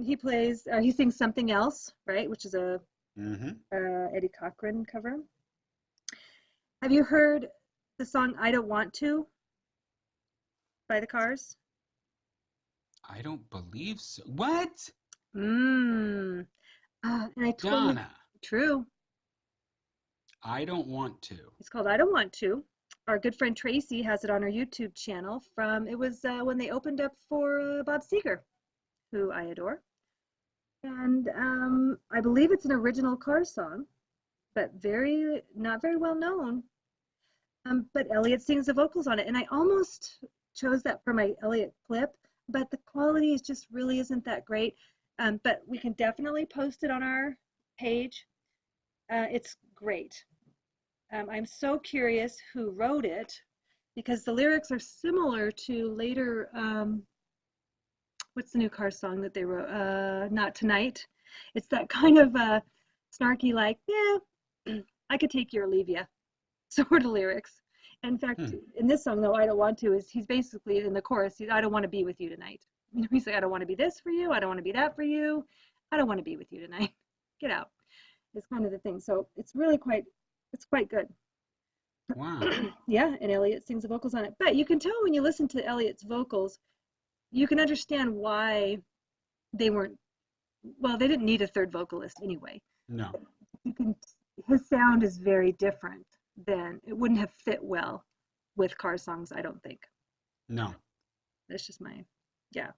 He sings Something Else, right? Which is a Eddie Cochran cover. Have you heard the song I Don't Want To by the Cars? I don't believe so. What? And I told Donna. True. I Don't Want To. It's called I Don't Want To. Our good friend Tracy has it on her YouTube channel it was when they opened up for Bob Seger, who I adore. And I believe it's an original Cars song, but not very well known. But Elliot sings the vocals on it, and I almost chose that for my Elliot clip, but the quality really isn't that great. But we can definitely post it on our page. It's great. I'm so curious who wrote it, because the lyrics are similar to later, what's the new Cars song that they wrote? Not Tonight. It's that kind of snarky, like, yeah, I could take you or leave you sort of lyrics. In fact, in this song, though, I Don't Want To, he's basically in the chorus, I don't want to be with you tonight. He's like, I don't want to be this for you. I don't want to be that for you. I don't want to be with you tonight. Get out. It's kind of the thing. So it's quite good. Wow. Yeah, and Elliot sings the vocals on it. But you can tell when you listen to Elliot's vocals, you can understand why they didn't need a third vocalist anyway. No. His sound is very different it wouldn't have fit well with Cars songs, I don't think. No. That's just yeah.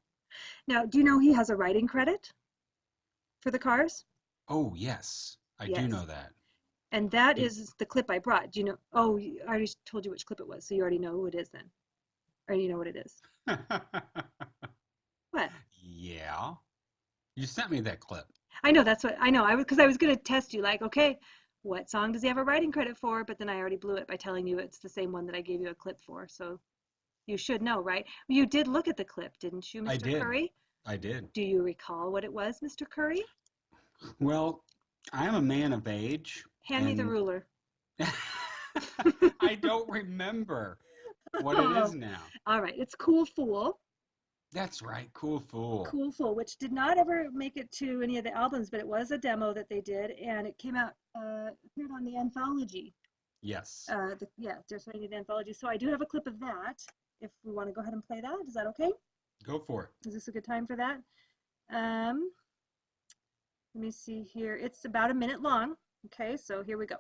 Now, do you know he has a writing credit for the Cars? Oh, yes. I do know that. And that is the clip I brought. Do you know? Oh, I already told you which clip it was, so you already know who it is then. Or you know what it is. What? Yeah. You sent me that clip. I know, that's what I know. Because I was going to test you, like, okay, what song does he have a writing credit for? But then I already blew it by telling you it's the same one that I gave you a clip for. So you should know, right? You did look at the clip, didn't you, Mr. I did. Curry? I did. Do you recall what it was, Mr. Curry? Well, I am a man of age. Hand me the ruler. I don't remember what it is now. All right, it's Cool Fool. That's right, Cool Fool. Cool Fool, which did not ever make it to any of the albums, but it was a demo that they did, and it came out, appeared on the anthology. Yes. There's the anthology. So I do have a clip of that, if we want to go ahead and play that. Is that okay? Go for it. Is this a good time for that? Let me see here. It's about a minute long. Okay, so here we go.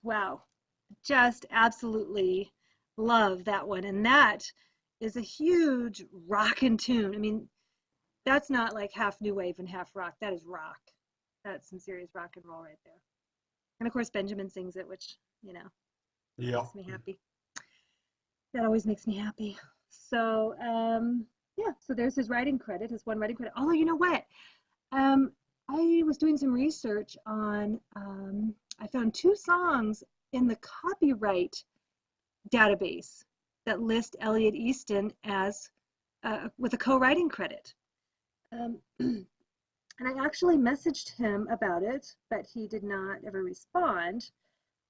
Wow, just absolutely love that one. And that is a huge rockin' tune. I mean, that's not like half new wave and half rock. That is rock. That's some serious rock and roll right there. And of course, Benjamin sings it, which, makes me happy. That always makes me happy. So, so there's his writing credit, his one writing credit. Although, you know what? I was doing some research on, I found 2 songs in the copyright database that list Elliot Easton as with a co-writing credit. And I actually messaged him about it, but he did not ever respond,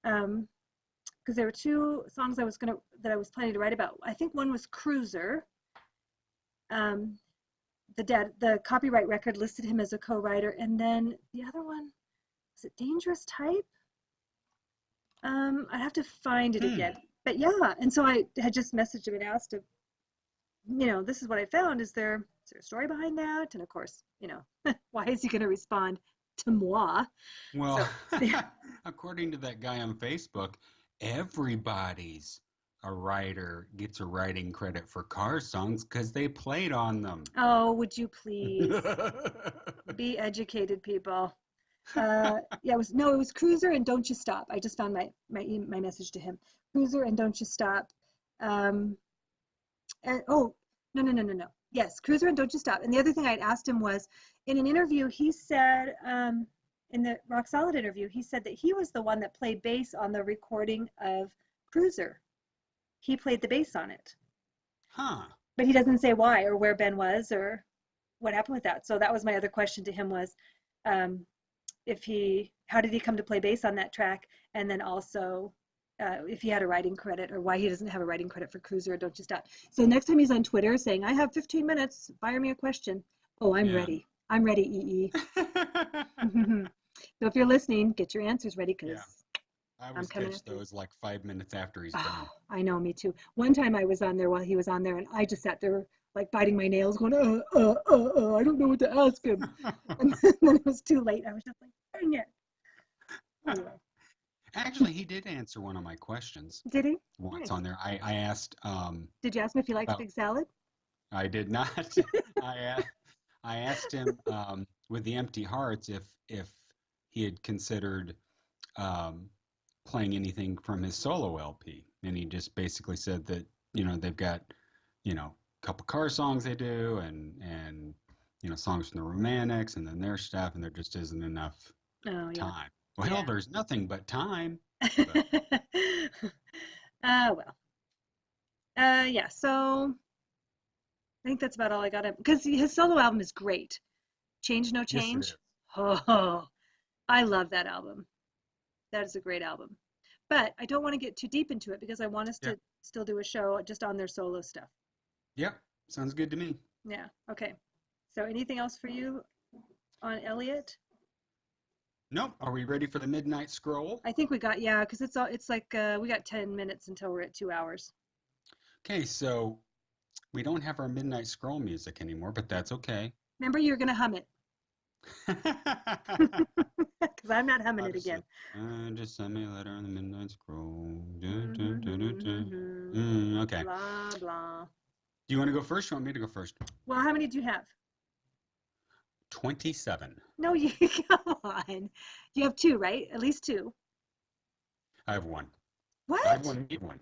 because there were 2 songs that I was planning to write about. I think one was Cruiser. The copyright record listed him as a co-writer, and then the other one, is it Dangerous Type? I'd have to find it again. But yeah, and so I had just messaged him and asked him this is what I found. Is there a story behind that? And of course, why is he going to respond to moi? Well, So, according to that guy on Facebook, everybody's a writer gets a writing credit for car songs because they played on them. oh, would you please be educated, people? Yeah, it was Cruiser and Don't You Stop. I just found my message to him. Cruiser and Don't You Stop. And oh, no. Yes, Cruiser and Don't You Stop. And the other thing I'd asked him was, in an interview, he said, in the Rock Solid interview, he said that he was the one that played bass on the recording of Cruiser. He played the bass on it. Huh. But he doesn't say why or where Ben was or what happened with that. So that was my other question to him was, how did he come to play bass on that track? And then also, if he had a writing credit or why he doesn't have a writing credit for Cruiser or Don't You Stop. So next time he's on Twitter saying, I have 15 minutes, fire me a question. Oh, I'm ready. I'm ready, EE. So if you're listening, get your answers ready because I always catch those like 5 minutes after he's done. I know, me too. One time I was on there while he was on there and I just sat there like biting my nails going, I don't know what to ask him. And then it was too late. I was just like, dang it. Anyway. Actually, he did answer one of my questions. Did he? Once on there. I asked. Did you ask him if he likes big salad? I did not. I asked him with the Empty Hearts if he had considered playing anything from his solo LP, and he just basically said that they've got a couple car songs they do, and songs from the Romantics, and then their stuff, and there just isn't enough time. Well, there's nothing but time. But. Yeah. So I think that's about all I got. Because his solo album is great. Change No Change. Yes, oh, I love that album. That is a great album. But I don't want to get too deep into it because I want us to still do a show just on their solo stuff. Yep. Sounds good to me. Yeah. Okay. So anything else for you on Elliot? Nope. Are we ready for the Midnight Scroll? I think we got, because it's like we got 10 minutes until we're at 2 hours. Okay, so we don't have our Midnight Scroll music anymore, but that's okay. Remember, you're going to hum it. Because I'm not humming it again. Just send me a letter on the Midnight Scroll. Okay. Blah, blah. Do you want to go first or want me to go first? Well, how many do you have? 27. No, you come on. You have 2, right? At least 2. I have 1. What? I have 1. You have 1.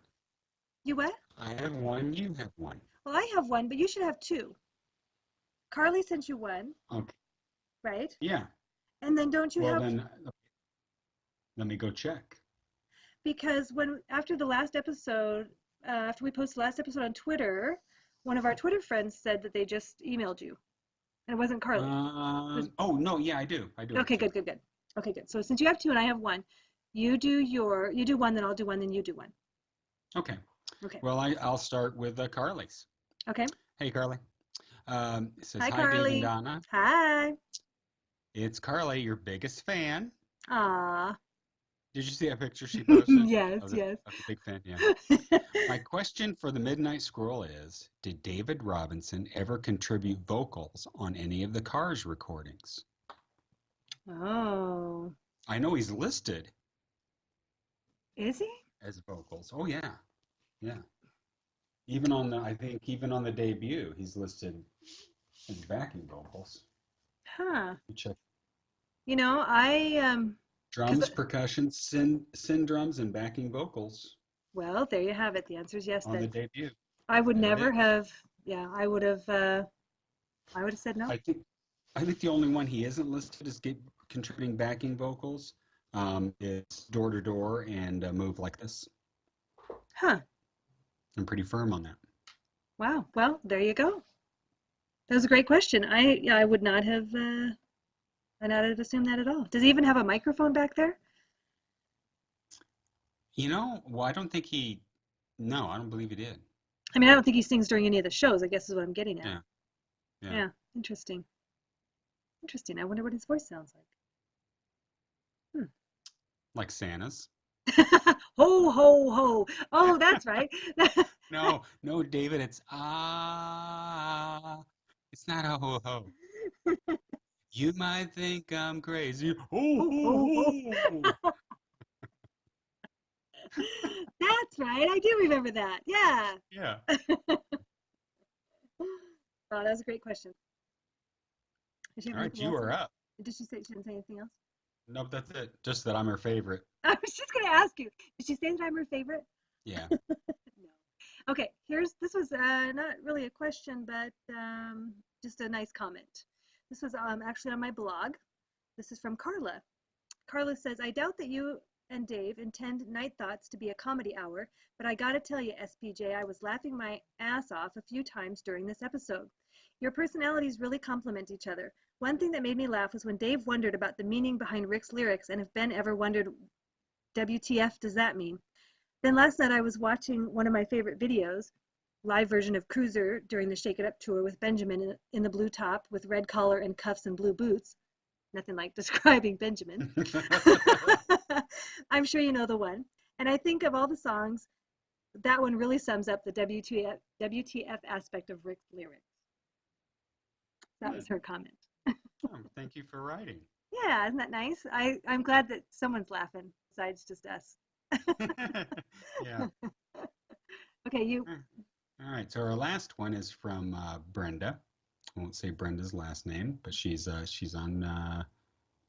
You what? I have 1. You have 1. Well, I have 1, but you should have 2. Carly sent you 1. Okay. Right? Yeah. And then don't you have? Well, then let me go check. Because after the last episode, after we posted the last episode on Twitter, one of our Twitter friends said that they just emailed you. And it wasn't Carly. Oh, no, yeah, I do. Okay, good. Okay, good. So since you have 2 and I have 1, you do 1, then I'll do 1, then you do 1. Okay. Okay. Well, I'll start with Carly's. Okay. Hey, Carly. It says, hi, Carly. Dave and Donna. Hi. It's Carly, your biggest fan. Aw. Did you see that picture she posted? Yes. I'm a big fan, yeah. My question for the Midnight Scroll is, did David Robinson ever contribute vocals on any of the Cars recordings? Oh. I know he's listed. Is he? As vocals. Oh, yeah. Yeah. Even on the debut, he's listed as backing vocals. Huh. Check. I Drums, percussion, syn drums, and backing vocals. Well, there you have it. The answer is yes. On the debut. I would never have. Yeah, I would have said no. I think the only one he isn't listed as contributing backing vocals is Door to Door and Move Like This. Huh. I'm pretty firm on that. Wow. Well, there you go. That was a great question. I would not have. I not have assumed that at all. Does he even have a microphone back there? Well, I don't think no, I don't believe he did. I mean, I don't think he sings during any of the shows, I guess is what I'm getting at. Yeah. Interesting. I wonder what his voice sounds like. Like Santa's. Ho, ho, ho. Oh, that's right. No, no, David, it's ah. It's not a ho ho. You might think I'm crazy. Ho Ho, ho ho, ho. ho. That's right. I do remember that. Yeah. Yeah. Oh, that was a great question. Did she have All right, anything you else? are up. Did she say she didn't say anything else? Nope, that's it. Just that I'm her favorite. I was just going to ask you. Did she say that I'm her favorite? Yeah. No. Okay, this was not really a question, but just a nice comment. This was actually on my blog. This is from Carla. Carla says, I doubt that you and Dave intend Night Thoughts to be a comedy hour, but I gotta tell you, SPJ, I was laughing my ass off a few times during this episode. Your personalities really complement each other. One thing that made me laugh was when Dave wondered about the meaning behind Rick's lyrics, and if Ben ever wondered, WTF does that mean? Then last night I was watching one of my favorite videos, live version of Cruiser during the Shake It Up tour with Benjamin in the blue top with red collar and cuffs and blue boots. Nothing like describing Benjamin. I'm sure you know the one. And I think of all the songs, that one really sums up the WTF aspect of Rick's lyrics. That was her comment. Oh, thank you for writing. Yeah, isn't that nice? I'm glad that someone's laughing besides just us. Yeah. Okay, you. All right. So our last one is from Brenda. I won't say Brenda's last name, but she's on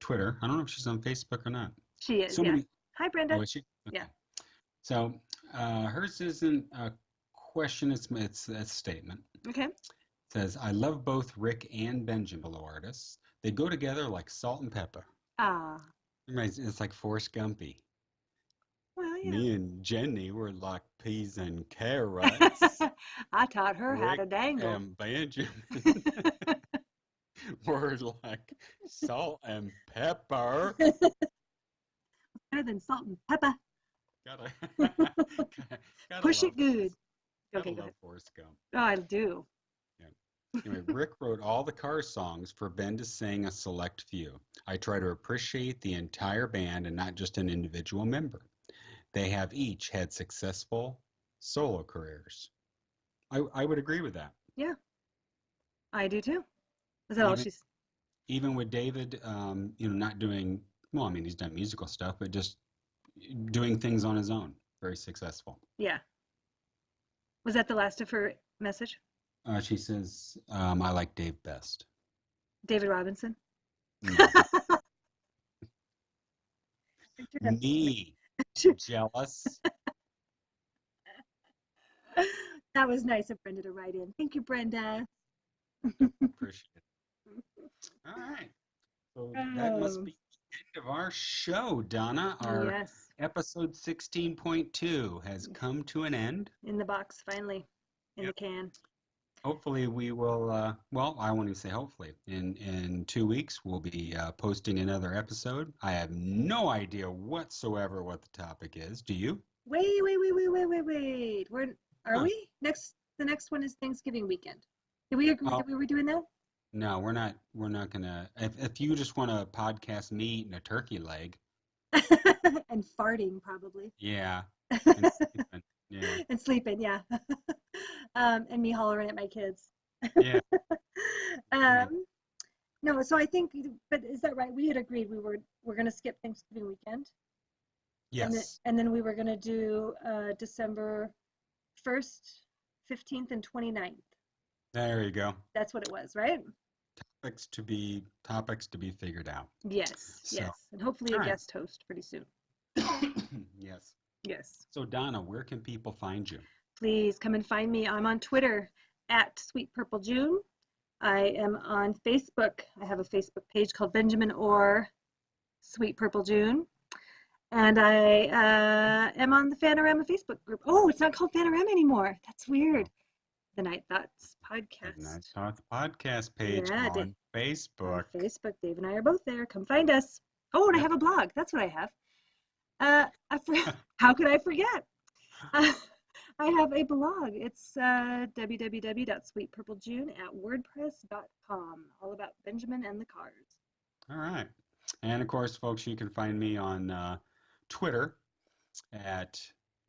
Twitter. I don't know if she's on Facebook or not. She is, So yeah. many. Hi, Brenda. Oh, is she? Okay. Yeah. So hers isn't a question. It's a statement. Okay. It says, I love both Rick and Benjamin, fellow artists. They go together like salt and pepper. Ah. It's like Forrest Gumpy. Well, you Me and Jenny were like peas and carrots. I taught her how Rick to dangle. and Benjamin were like salt and pepper. Better than salt and pepper. Gotta Push love it good. Gotta Okay, go love ahead. Forrest Gump. Oh, I do. Yeah. Anyway, Rick wrote all the Cars songs for Ben to sing a select few. I try to appreciate the entire band and not just an individual member. They have each had successful solo careers. I would agree with that. Yeah, I do too. Is that all she's? Even with David, not doing, well, I mean, he's done musical stuff, but just doing things on his own. Very successful. Yeah. Was that the last of her message? She says, I like Dave best. David Robinson? Me. Jealous. That was nice of Brenda to write in. Thank you, Brenda. Appreciate it. All right. So that must be the end of our show, Donna. Our episode 16.2 has come to an end. In the box, finally. In the can. Hopefully we will, well, I won't even say hopefully. In 2 weeks, we'll be posting another episode. I have no idea whatsoever what the topic is. Do you? Wait. Are we? The next one is Thanksgiving weekend. Did we agree that we were doing that? No, we're not gonna. If you just want to podcast me eating a turkey leg. And farting, probably. Yeah. And sleeping. Yeah. And sleeping, yeah. And me hollering at my kids. Yeah. No, so I think, but is that right? We had agreed we're going to skip Thanksgiving weekend. Yes. And then we were going to do December 1st, 15th, and 29th. There you go. That's what it was, right? Topics to be figured out. Yes, yes. And hopefully a guest host pretty soon. Yes. Yes. So Donna, where can people find you? Please come and find me. I'm on Twitter at Sweet Purple June. I am on Facebook. I have a Facebook page called Benjamin or Sweet Purple June. And I am on the Fanorama Facebook group. Oh, it's not called Fanorama anymore. That's weird. The Night Thoughts podcast. The Night Thoughts podcast page on Facebook. On Facebook. Dave and I are both there. Come find us. Oh, and I have a blog. That's what I have. How could I forget? I have a blog. It's www.sweetpurplegune@wordpress.com. All about Benjamin and the Cars. All right. And of course, folks, you can find me on Twitter at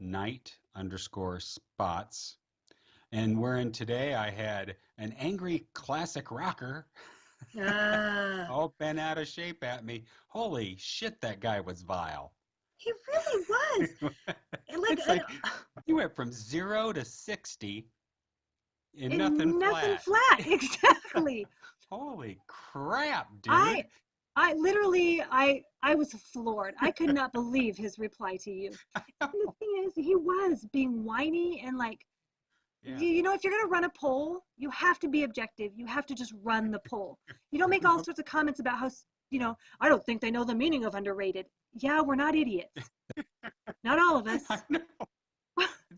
NiGHT_spots. And wherein today I had an angry classic rocker all bent out of shape at me. Holy shit, that guy was vile. He really was. It's like he went from 0 to 60 in nothing flat. Exactly. Holy crap, dude. I literally, I was floored. I could not believe his reply to you. And the thing is, he was being whiny and like, you know, if you're going to run a poll, you have to be objective. You have to just run the poll. You don't make all sorts of comments about how, you know, I don't think they know the meaning of underrated. Yeah, we're not idiots. Not all of us. I know.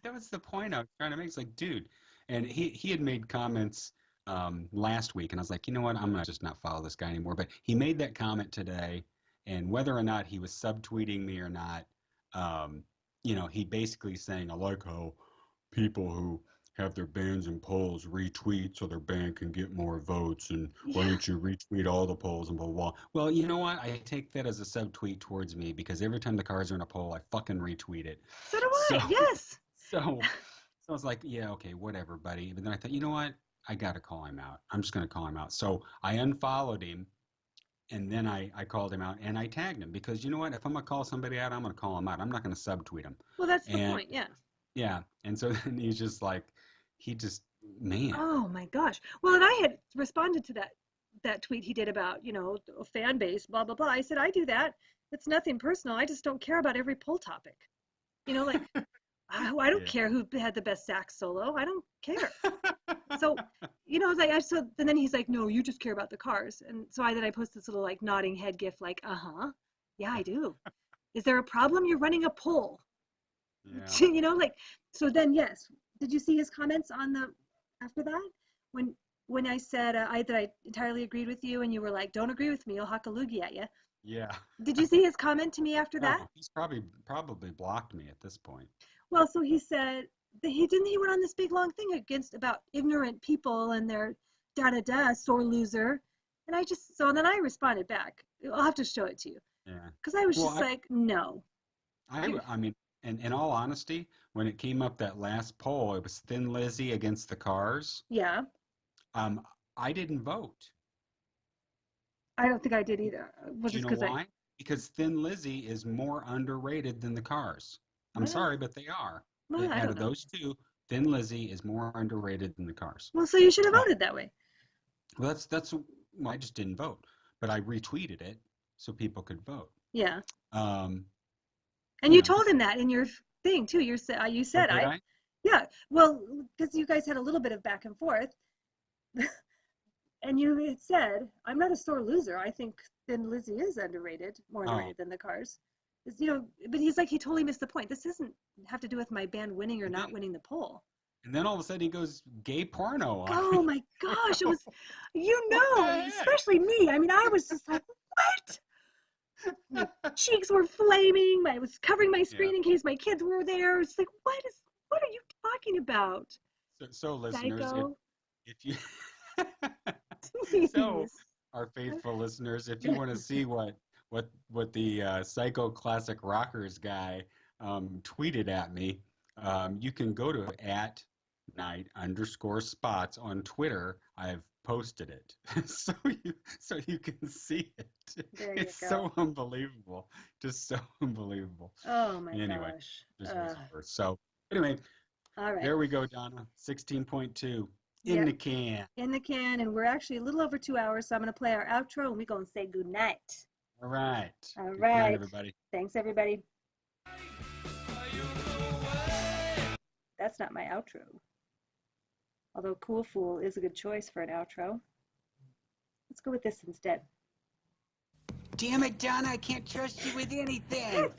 That was the point I was trying to make. It's like, dude, and he had made comments last week, and I was like, you know what, I'm going to just not follow this guy anymore. But he made that comment today, and whether or not he was subtweeting me or not, you know, he basically saying, I like how people who have their bands and polls retweet so their band can get more votes, and why don't you retweet all the polls and blah, blah, blah. Well, you know what? I take that as a subtweet towards me because every time the Cars are in a poll, I fucking retweet it. So do I, yes. So I was like, yeah, okay, whatever, buddy. But then I thought, you know what? I got to call him out. I'm just going to call him out. So I unfollowed him, and then I called him out, and I tagged him because, you know what? If I'm going to call somebody out, I'm going to call him out. I'm not going to subtweet him. Well, that's the point, yeah. Yeah, and so then he's just like, man. Oh, my gosh. Well, and I had responded to that tweet he did about, you know, a fan base, blah, blah, blah. I said, I do that. It's nothing personal. I just don't care about every poll topic. You know, like, I don't care who had the best sax solo. I don't care. So, you know, like, and then he's like, no, you just care about the Cars. And so I posted this little like nodding head gif, like, yeah, I do. Is there a problem? You're running a poll. Yeah. You know, like, so then, yes. Did you see his comments after that? When I said that I entirely agreed with you and you were like, don't agree with me, I'll huck a loogie at you. Yeah. Did you see his comment to me after that? He's probably blocked me at this point. Well, so he said he went on this big long thing about ignorant people and their sore loser. And then I responded back. I'll have to show it to you. Yeah. Because I was like, no. I mean, and in all honesty, when it came up that last poll, it was Thin Lizzy against the Cars. Yeah. I didn't vote. I don't think I did either. Do you know why? Because Thin Lizzy is more underrated than the Cars. I'm sorry, but they are. Well, out of those two, Thin Lizzy is more underrated than the Cars. Well, so you should have voted that way. Well, I just didn't vote, but I retweeted it so people could vote. Yeah. And you told him that in your thing too. You said I. Yeah. Well, because you guys had a little bit of back and forth, and you had said, "I'm not a sore loser. I think Thin Lizzy is more underrated than the Cars." You know, but he's like, he totally missed the point. This doesn't have to do with my band winning or not winning the poll. And then all of a sudden he goes gay porno on Oh my gosh, it was, especially me. I mean, I was just like, what? My cheeks were flaming. I was covering my screen in case my kids were there. It's like, what are you talking about? So listeners, if you our faithful listeners, if you want to see what the Psycho Classic Rockers guy tweeted at me, you can go to @NiGHT_spots on Twitter. I've posted it, so you can see it. It's so unbelievable, just so unbelievable. Oh my gosh. So anyway, all right. There we go, Donna. 16.2 in the can. In the can, and we're actually a little over 2 hours, so I'm going to play our outro, and we're going to say good night. All right. All good right. night, everybody. Thanks, everybody. That's not my outro. Although Cool Fool is a good choice for an outro. Let's go with this instead. Damn it, Donna, I can't trust you with anything.